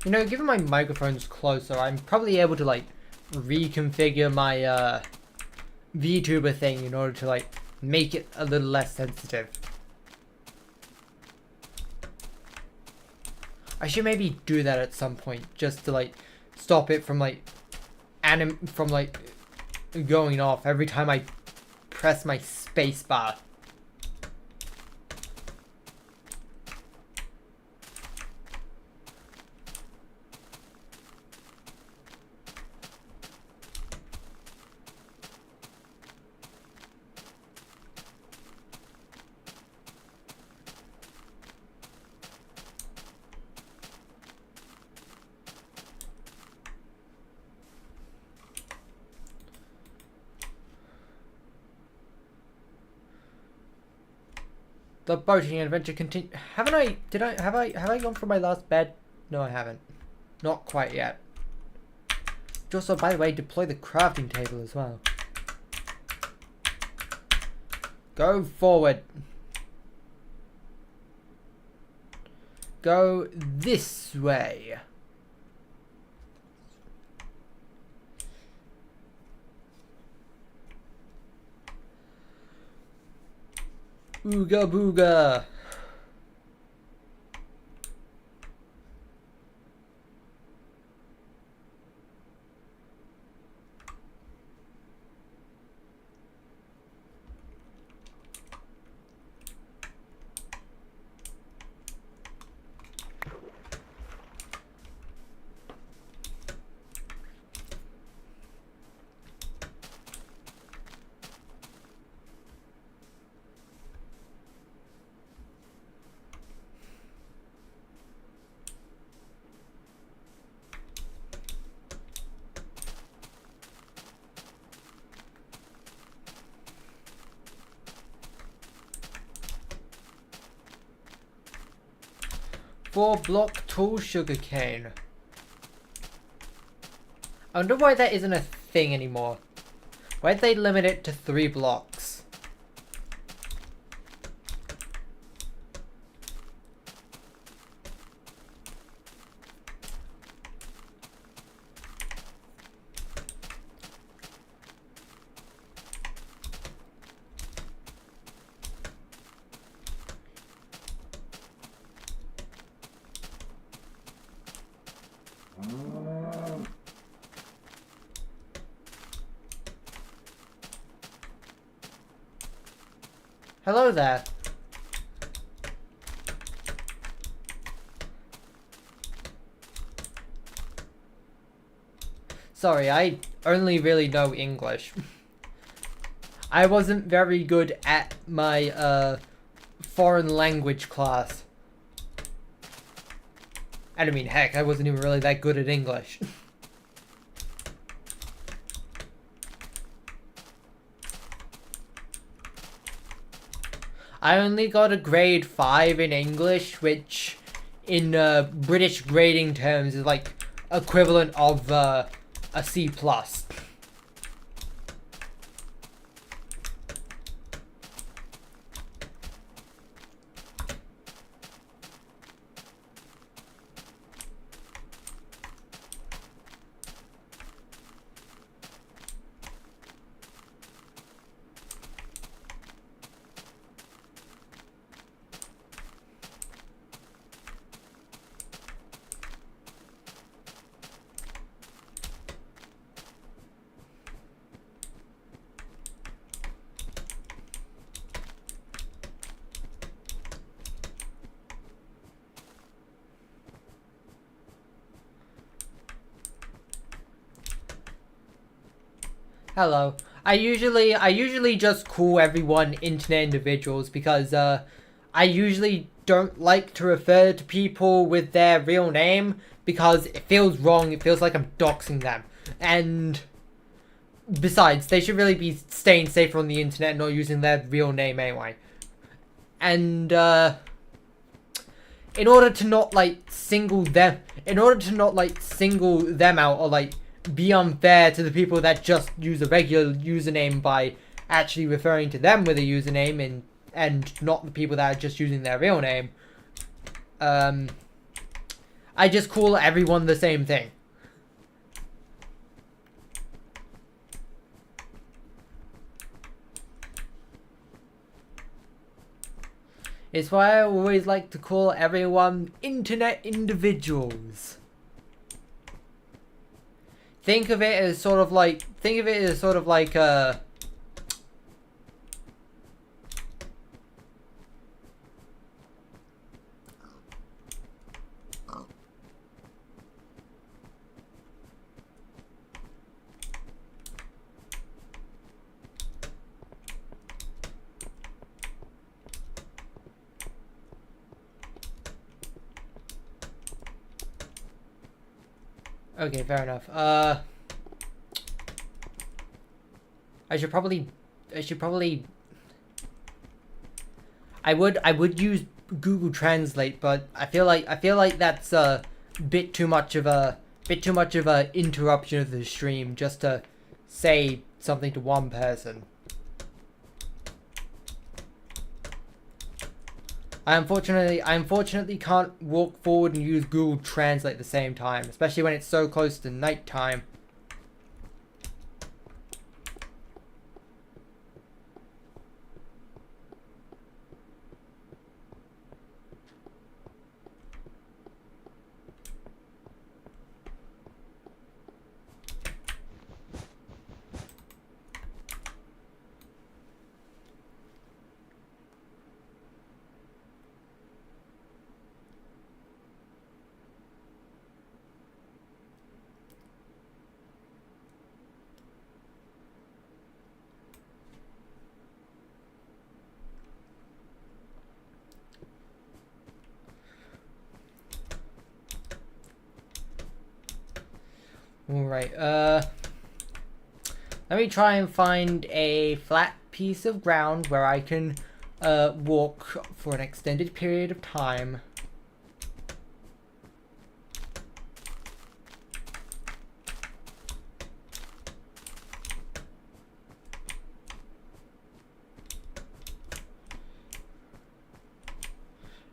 You know, given my microphone's closer, I'm probably able to, like, reconfigure my, VTuber thing in order to, like, make it a little less sensitive. I should maybe do that at some point, just to, like, stop it from, like, going off every time I press my space bar. The boating adventure continue. Haven't I? Have I gone for my last bed? No, I haven't. Not quite yet. Also, by the way, deploy the crafting table as well. Go forward. Go this way. Ooga booga. Four-block tall sugarcane. I wonder why that isn't a thing anymore. Why'd they limit it to 3 blocks? Hello there. Sorry, I only really know English. I wasn't very good at my foreign language class. And I mean, heck, I wasn't even really that good at English. I only got a grade 5 in English, which in British grading terms is like equivalent of a C+. Hello. I usually just call everyone internet individuals because I usually don't like to refer to people with their real name because it feels wrong. It feels like I'm doxing them. And besides, they should really be staying safer on the internet and not using their real name anyway. And in order to not single them out or be unfair to the people that just use a regular username by actually referring to them with a username and not the people that are just using their real name, I just call everyone the same thing. It's why I always like to call everyone internet individuals. Think of it as sort of like okay, fair enough. I I would use Google Translate, but I feel like that's a bit too much of a interruption of the stream just to say something to one person. I unfortunately can't walk forward and use Google Translate at the same time, especially when it's so close to night time. Alright, let me try and find a flat piece of ground where I can walk for an extended period of time.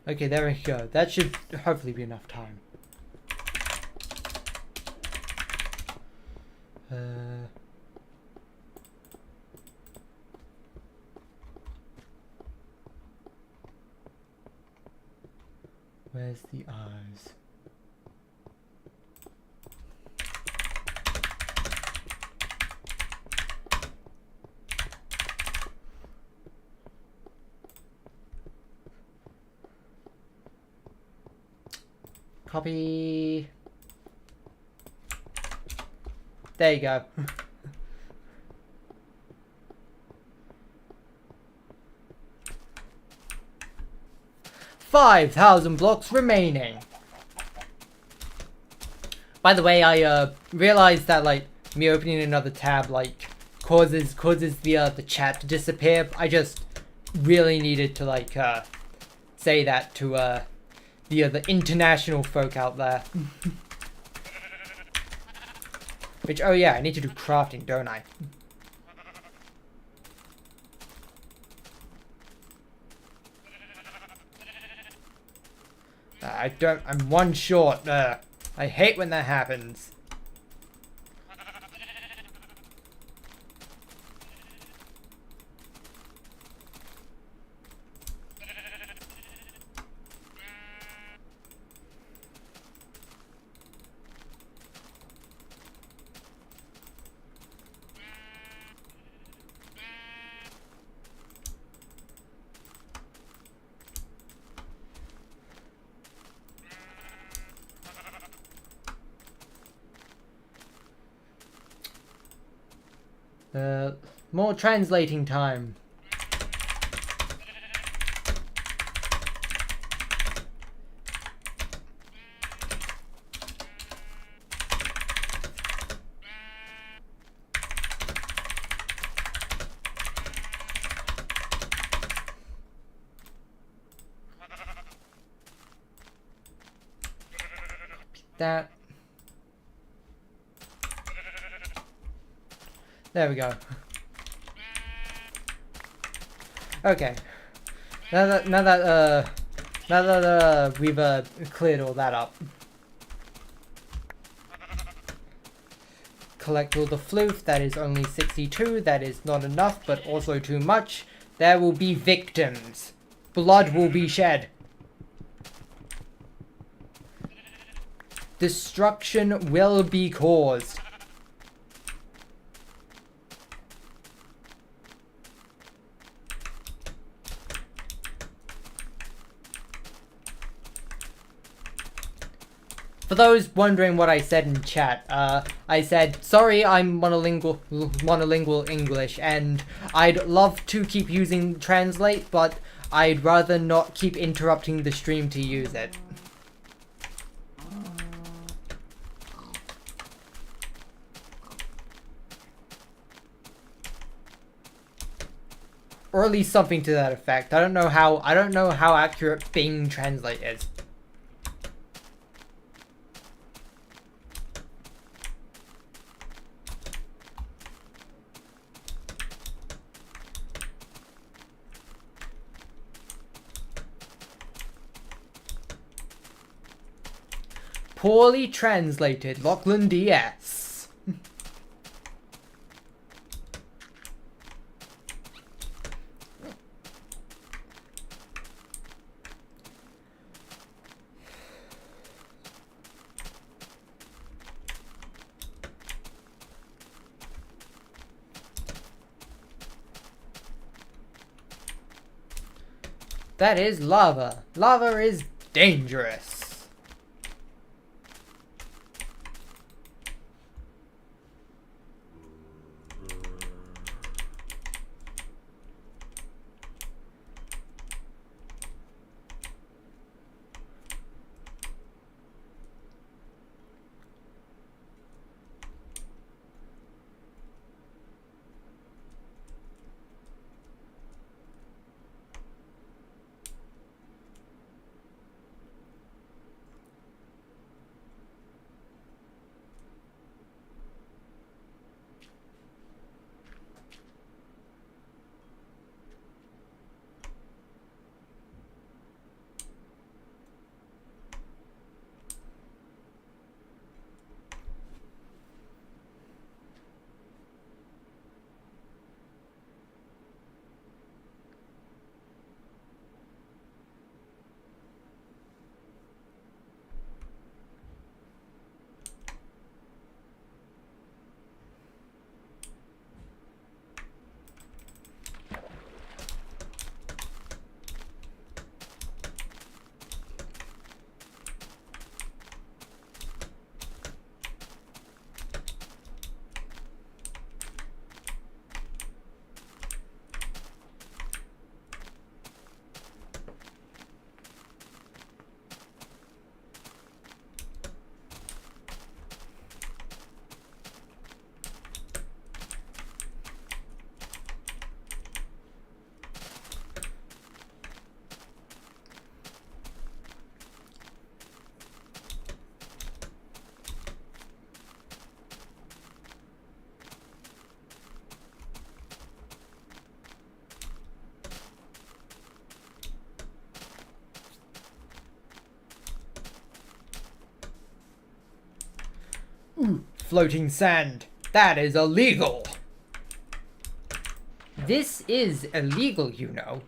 Okay, there we go. That should hopefully be enough time. Where's the eyes? Copy. There you go. 5,000 blocks remaining. By the way, I realized that like me opening another tab like causes the chat to disappear. I just really needed to like say that to the international folk out there. Which, oh yeah, I need to do crafting, don't I? I'm one short. I hate when that happens. More translating time. That. There we go. Okay. Now that we've cleared all that up. Collect all the floof. That is only 62. That is not enough, but also too much. There will be victims. Blood will be shed. Destruction will be caused. For those wondering what I said in chat, I said, sorry, I'm monolingual English, and I'd love to keep using Translate, but I'd rather not keep interrupting the stream to use it. Or at least something to that effect. I don't know how accurate Bing Translate is. Poorly translated Lachlan DS. That is lava. Lava is dangerous. Ooh, floating sand. That is illegal. This is illegal, you know.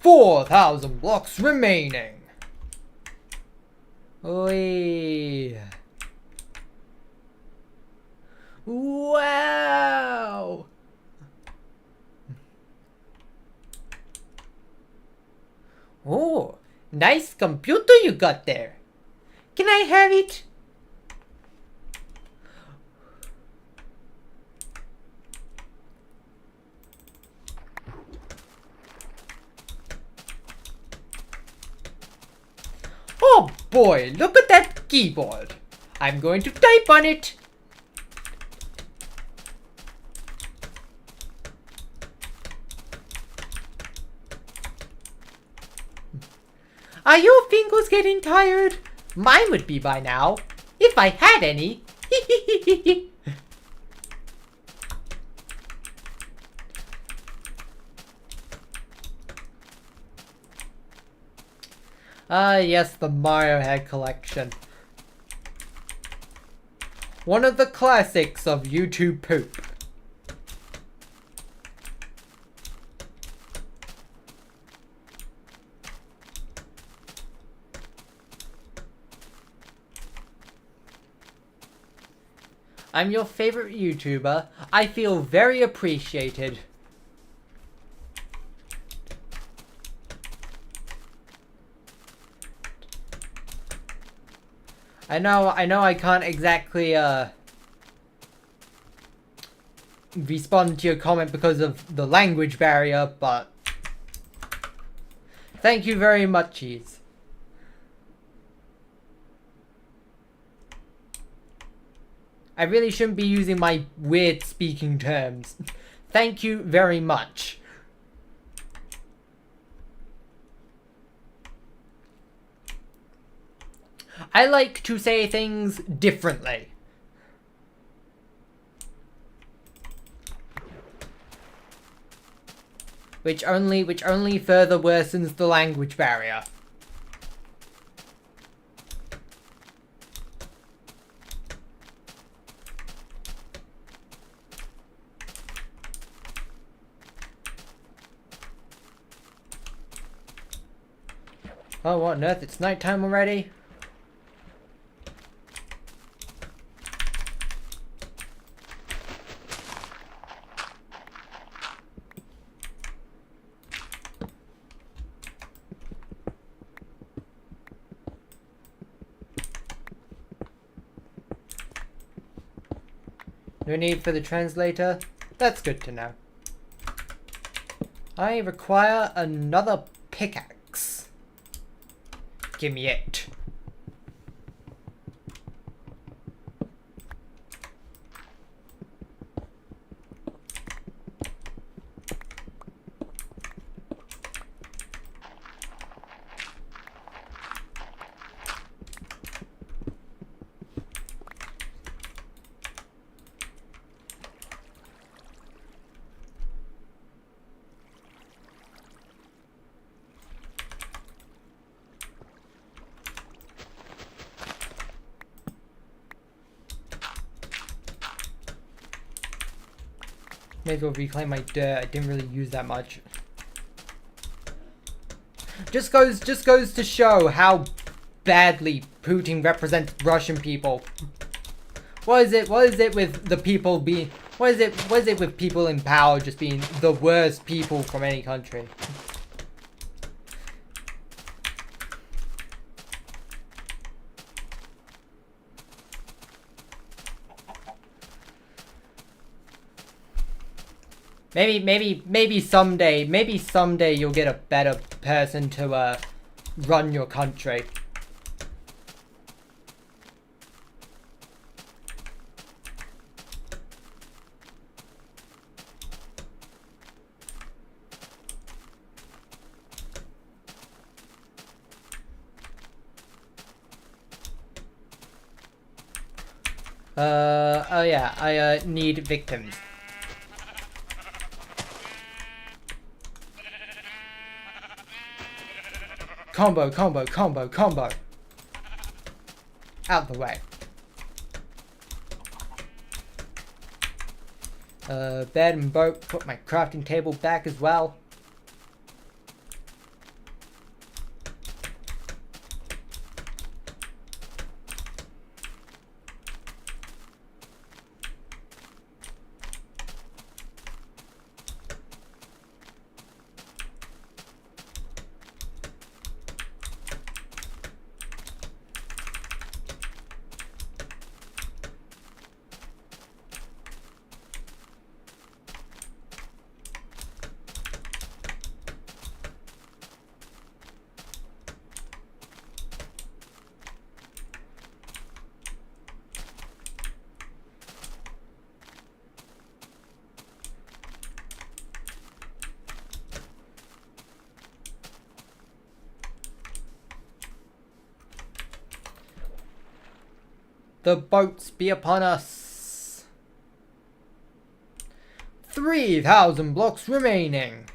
$4,000 blocks remaining. Oi. Wow. Oh, nice computer you got there. Can I have it? Oh boy, look at that keyboard. I'm going to type on it. Are your fingers getting tired? Mine would be by now, if I had any. Ah, yes, the Mario Head collection. One of the classics of YouTube poop. I'm your favorite YouTuber. I feel very appreciated. I know I can't exactly, respond to your comment because of the language barrier, but thank you very much, Cheese. I really shouldn't be using my weird speaking terms. Thank you very much. I like to say things differently. Which only further worsens the language barrier. Oh, what on earth? It's nighttime already? No need for the translator? That's good to know. I require another pickaxe. Give me it. May as well reclaim my dirt. I didn't really use that much. Just goes to show how badly Putin represents Russian people. What is it with the people being? What is it with people in power just being the worst people from any country? Maybe someday you'll get a better person to run your country. Oh yeah, I need victims. Combo. Out the way. Bed and boat. Put my crafting table back as well. The boats be upon us. 3,000 blocks remaining.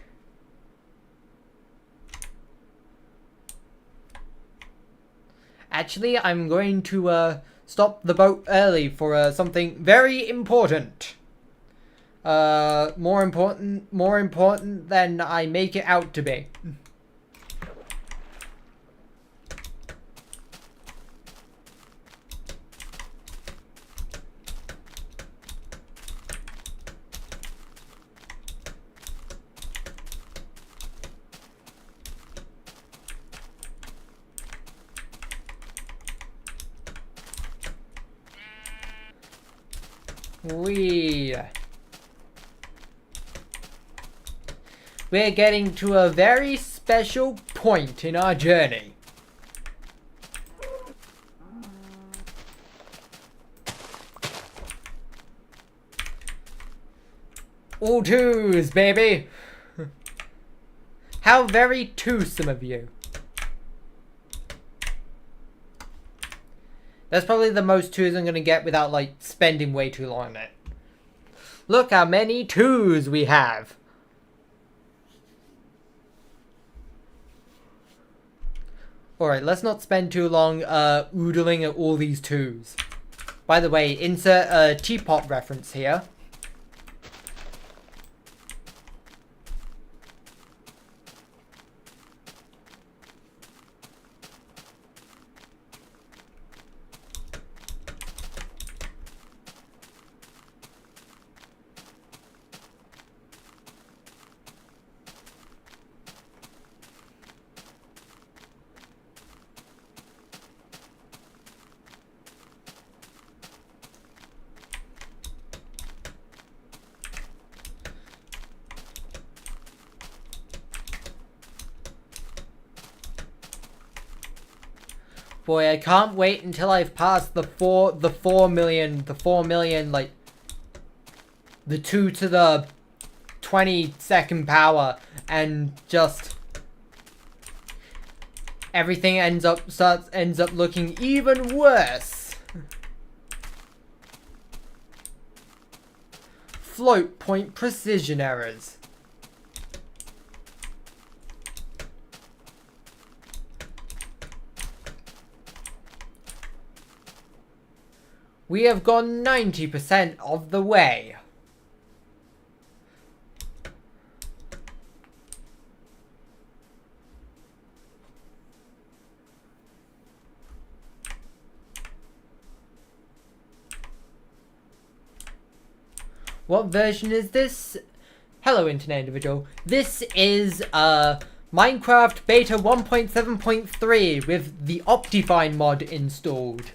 Actually, I'm going to stop the boat early for something very important. More important than I make it out to be. we're getting to a very special point in our journey. All twos, baby! How very twosome of you. That's probably the most twos I'm gonna get without, like, spending way too long on it. Look how many twos we have! Alright, let's not spend too long oodling at all these twos. By the way, insert a teapot reference here. Boy, I can't wait until I've passed the 4 million, like, the 2 to the 22nd power, and just everything ends up looking even worse. Float point precision errors. We have gone 90% of the way. What version is this? Hello, Internet Individual. This is Minecraft Beta 1.7.3 with the Optifine mod installed.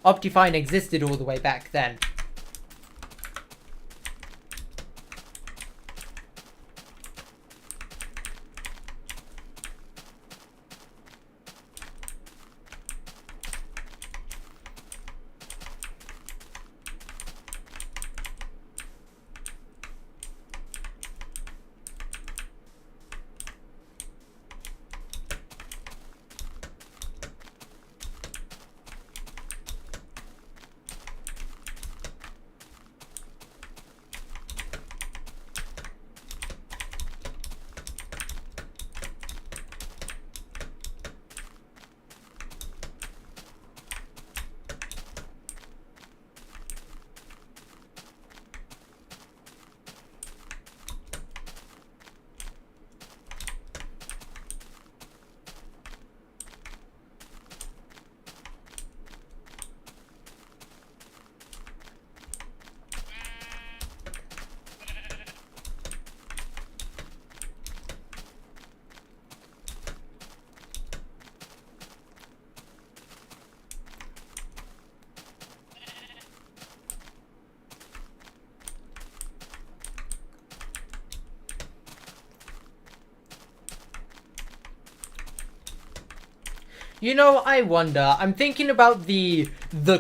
Optifine existed all the way back then. You know, I wonder, I'm thinking about the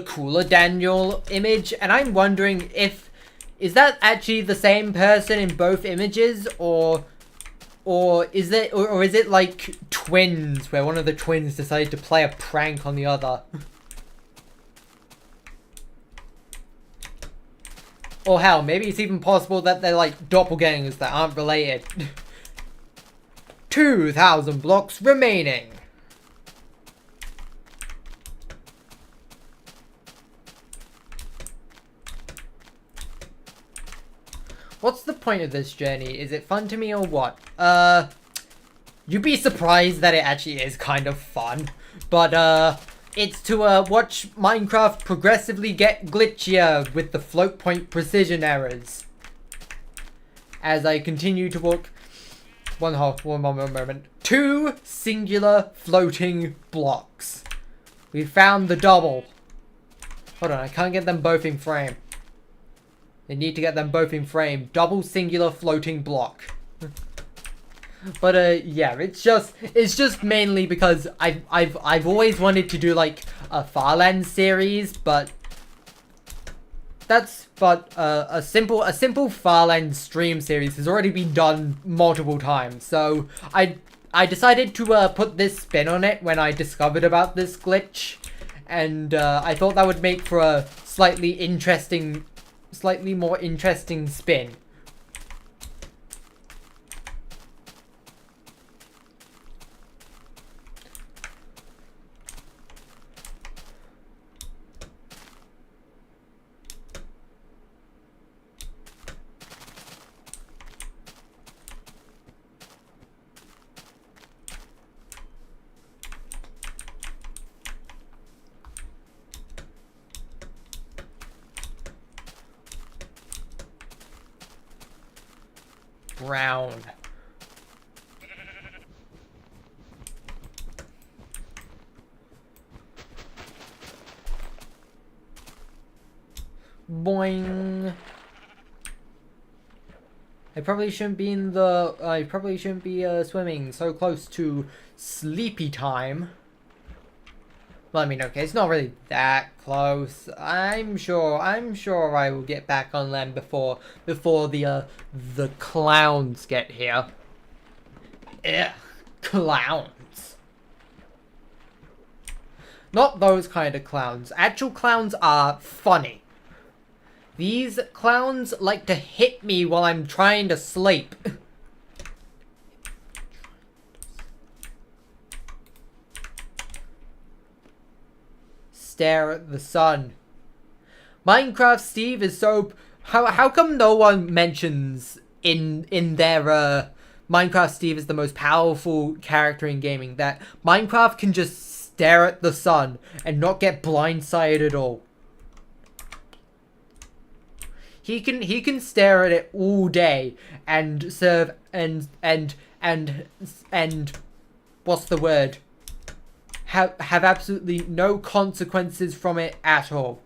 Cooler Daniel image, and I'm wondering is that actually the same person in both images, or is it like twins, where one of the twins decided to play a prank on the other? Or hell, maybe it's even possible that they're like doppelgangers that aren't related. 2,000 blocks remaining. What's the point of this journey? Is it fun to me or what? You'd be surprised that it actually is kind of fun. But, it's to, watch Minecraft progressively get glitchier with the float point precision errors. As I continue to walk... One moment. 2 singular floating blocks. We found the double. Hold on, I can't get them both in frame. They need to get them both in frame. Double singular floating block. But yeah, it's just mainly because I've always wanted to do like a Farland series, but a simple Farland stream series has already been done multiple times. So I decided to put this spin on it when I discovered about this glitch, and I thought that would make for a slightly more interesting spin. Round. Boing. I probably shouldn't be swimming so close to sleepy time. Well, I mean, okay, it's not really that close. I'm sure I will get back on land before the clowns get here. Ugh, clowns. Not those kind of clowns. Actual clowns are funny. These clowns like to hit me while I'm trying to sleep. Stare at the sun. Minecraft Steve is so... How come no one mentions in their Minecraft Steve is the most powerful character in gaming, that Minecraft can just stare at the sun and not get blindsided at all. He can stare at it all day and serve and what's the word? Have absolutely no consequences from it at all.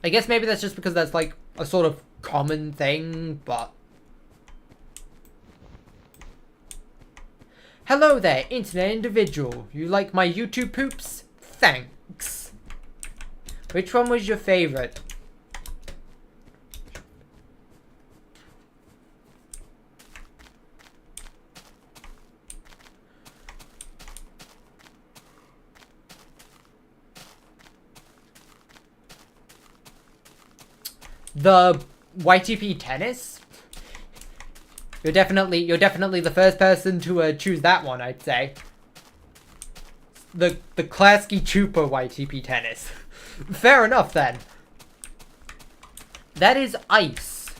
I guess maybe that's just because that's like a sort of common thing, but... Hello there, internet individual. You like my YouTube poops? Thanks. Which one was your favorite? The YTP tennis? You're definitely the first person to choose that one, I'd say. The Klasky Chupa YTP tennis. Fair enough then. That is ice.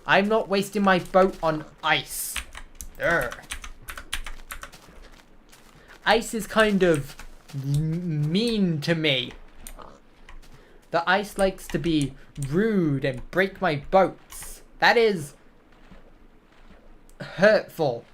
I'm not wasting my boat on ice. Urgh. Ice is kind of mean to me. The ice likes to be rude and break my boats. That is hurtful.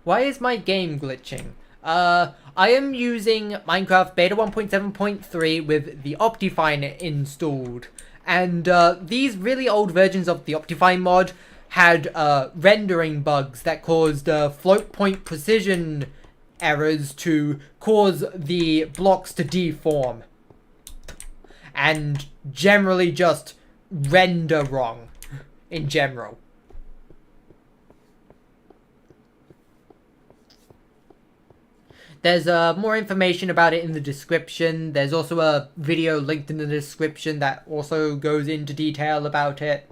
Why is my game glitching? I am using Minecraft Beta 1.7.3 with the optifine installed. And these really old versions of the optifine mod had rendering bugs that caused float point precision errors to cause the blocks to deform. And generally just render wrong in general. There's more information about it in the description. There's also a video linked in the description that also goes into detail about it.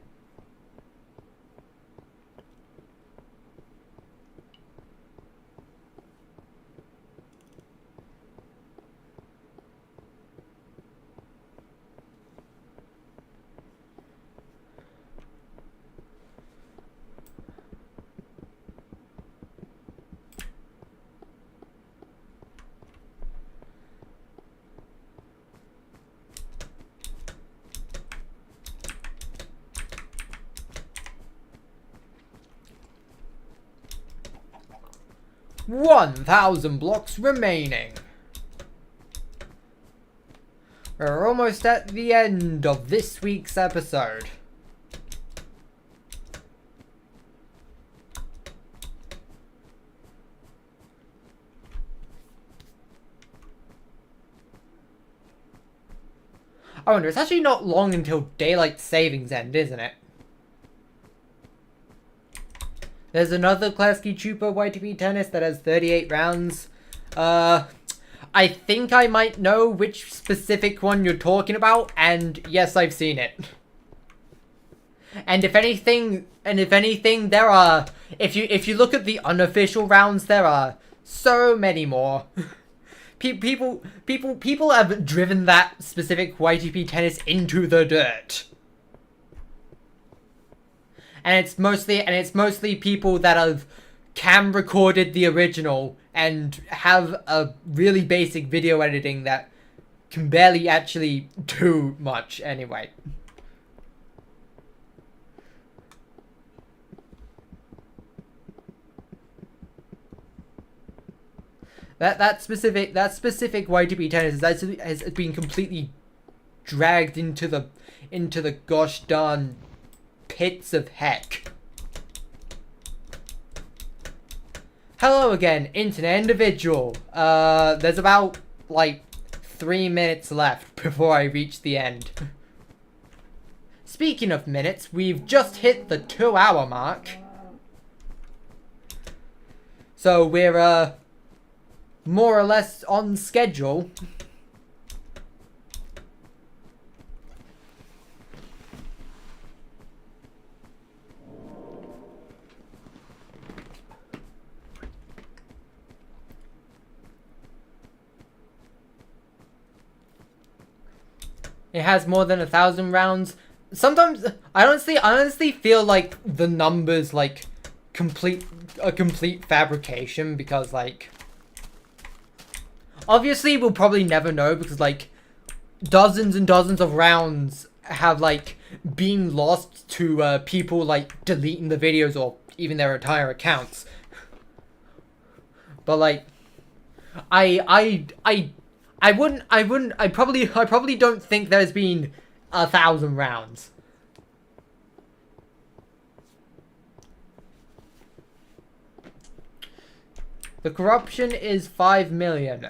1,000 blocks remaining. We're almost at the end of this week's episode. I wonder, it's actually not long until daylight savings end, isn't it? There's another Klasky Trooper YTP tennis that has 38 rounds. I think I might know which specific one you're talking about, and yes, I've seen it. And if anything, there are, if you look at the unofficial rounds, there are so many more. People have driven that specific YTP tennis into the dirt. And it's mostly people that have cam recorded the original and have a really basic video editing that can barely actually do much anyway. That specific YTP tennis has been completely dragged into the gosh darn pits of heck. Hello again, internet individual. There's about like 3 minutes left before I reach the end. Speaking of minutes, we've just hit the 2-hour mark. So we're more or less on schedule. It has more than 1,000 rounds. Sometimes I honestly feel like the numbers like a complete fabrication, because like obviously we'll probably never know, because like dozens and dozens of rounds have like been lost to people like deleting the videos or even their entire accounts. But like I probably don't think there's been 1,000 rounds. The corruption is 5 million.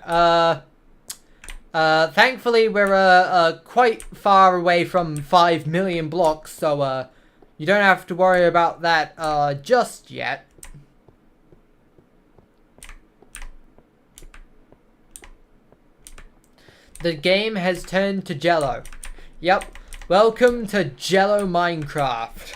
Thankfully we're quite far away from 5 million blocks, so you don't have to worry about that just yet. The game has turned to Jello. Yep. Welcome to Jello Minecraft.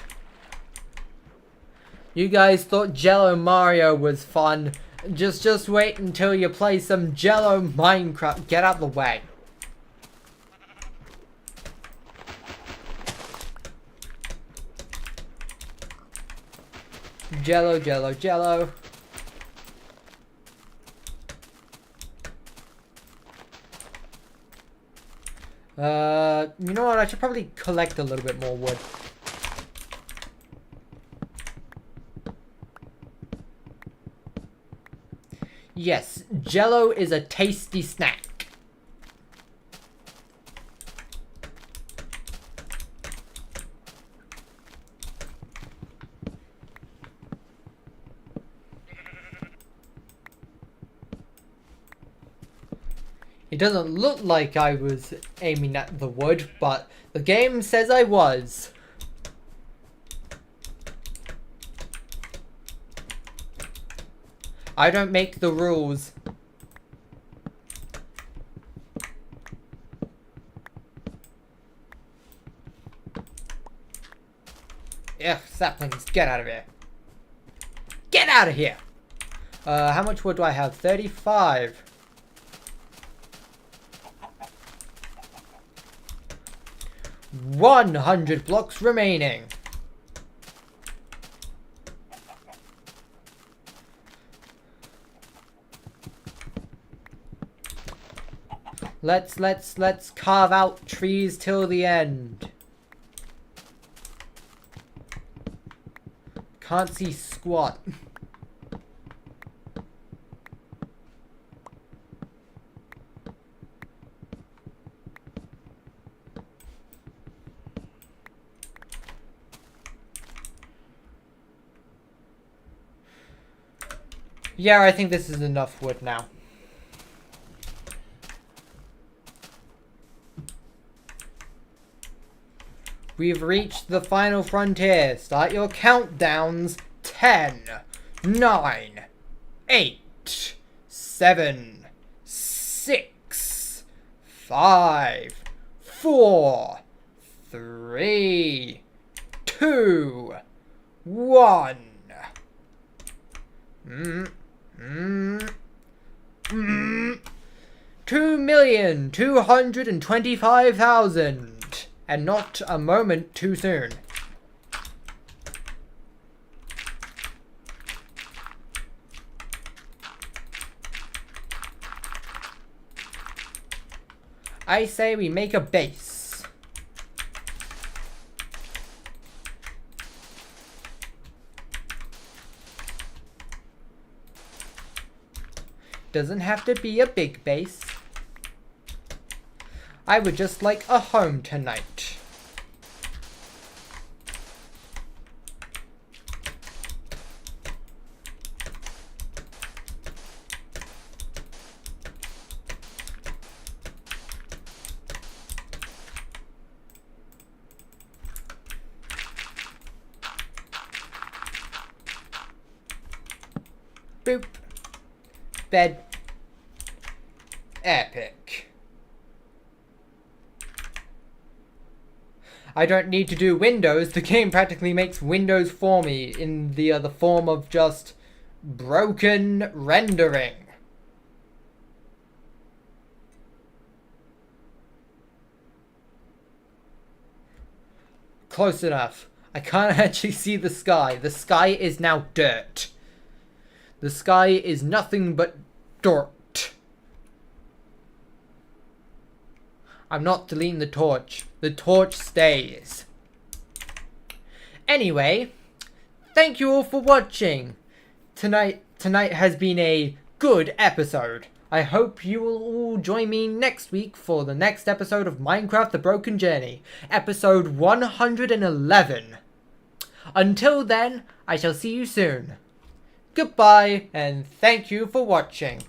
You guys thought Jello Mario was fun. Just wait until you play some Jello Minecraft. Get out of the way. Jello, Jello, Jello. You know what? I should probably collect a little bit more wood. Yes, Jello is a tasty snack. It doesn't look like I was aiming at the wood, but the game says I was. I don't make the rules. Ugh, saplings, get out of here. Get out of here! How much wood do I have? 35. $100 blocks remaining. Let's carve out trees till the end. Can't see squat. Yeah, I think this is enough wood now. We've reached the final frontier. Start your countdowns. 10, 9, 8, 7, 6, 5, 4, 3, 2, 1. 2,225,000. And not a moment too soon. I say we make a base. Doesn't have to be a big base. I would just like a home tonight. Boop. Bed. Epic. I don't need to do windows. The game practically makes windows for me in the form of just broken rendering. Close enough. I can't actually see the sky. The sky is now dirt. The sky is nothing but dirt. I'm not deleting the torch. The torch stays. Anyway, thank you all for watching. Tonight has been a good episode. I hope you will all join me next week for the next episode of Minecraft The Broken Journey, episode 111. Until then, I shall see you soon. Goodbye, and thank you for watching.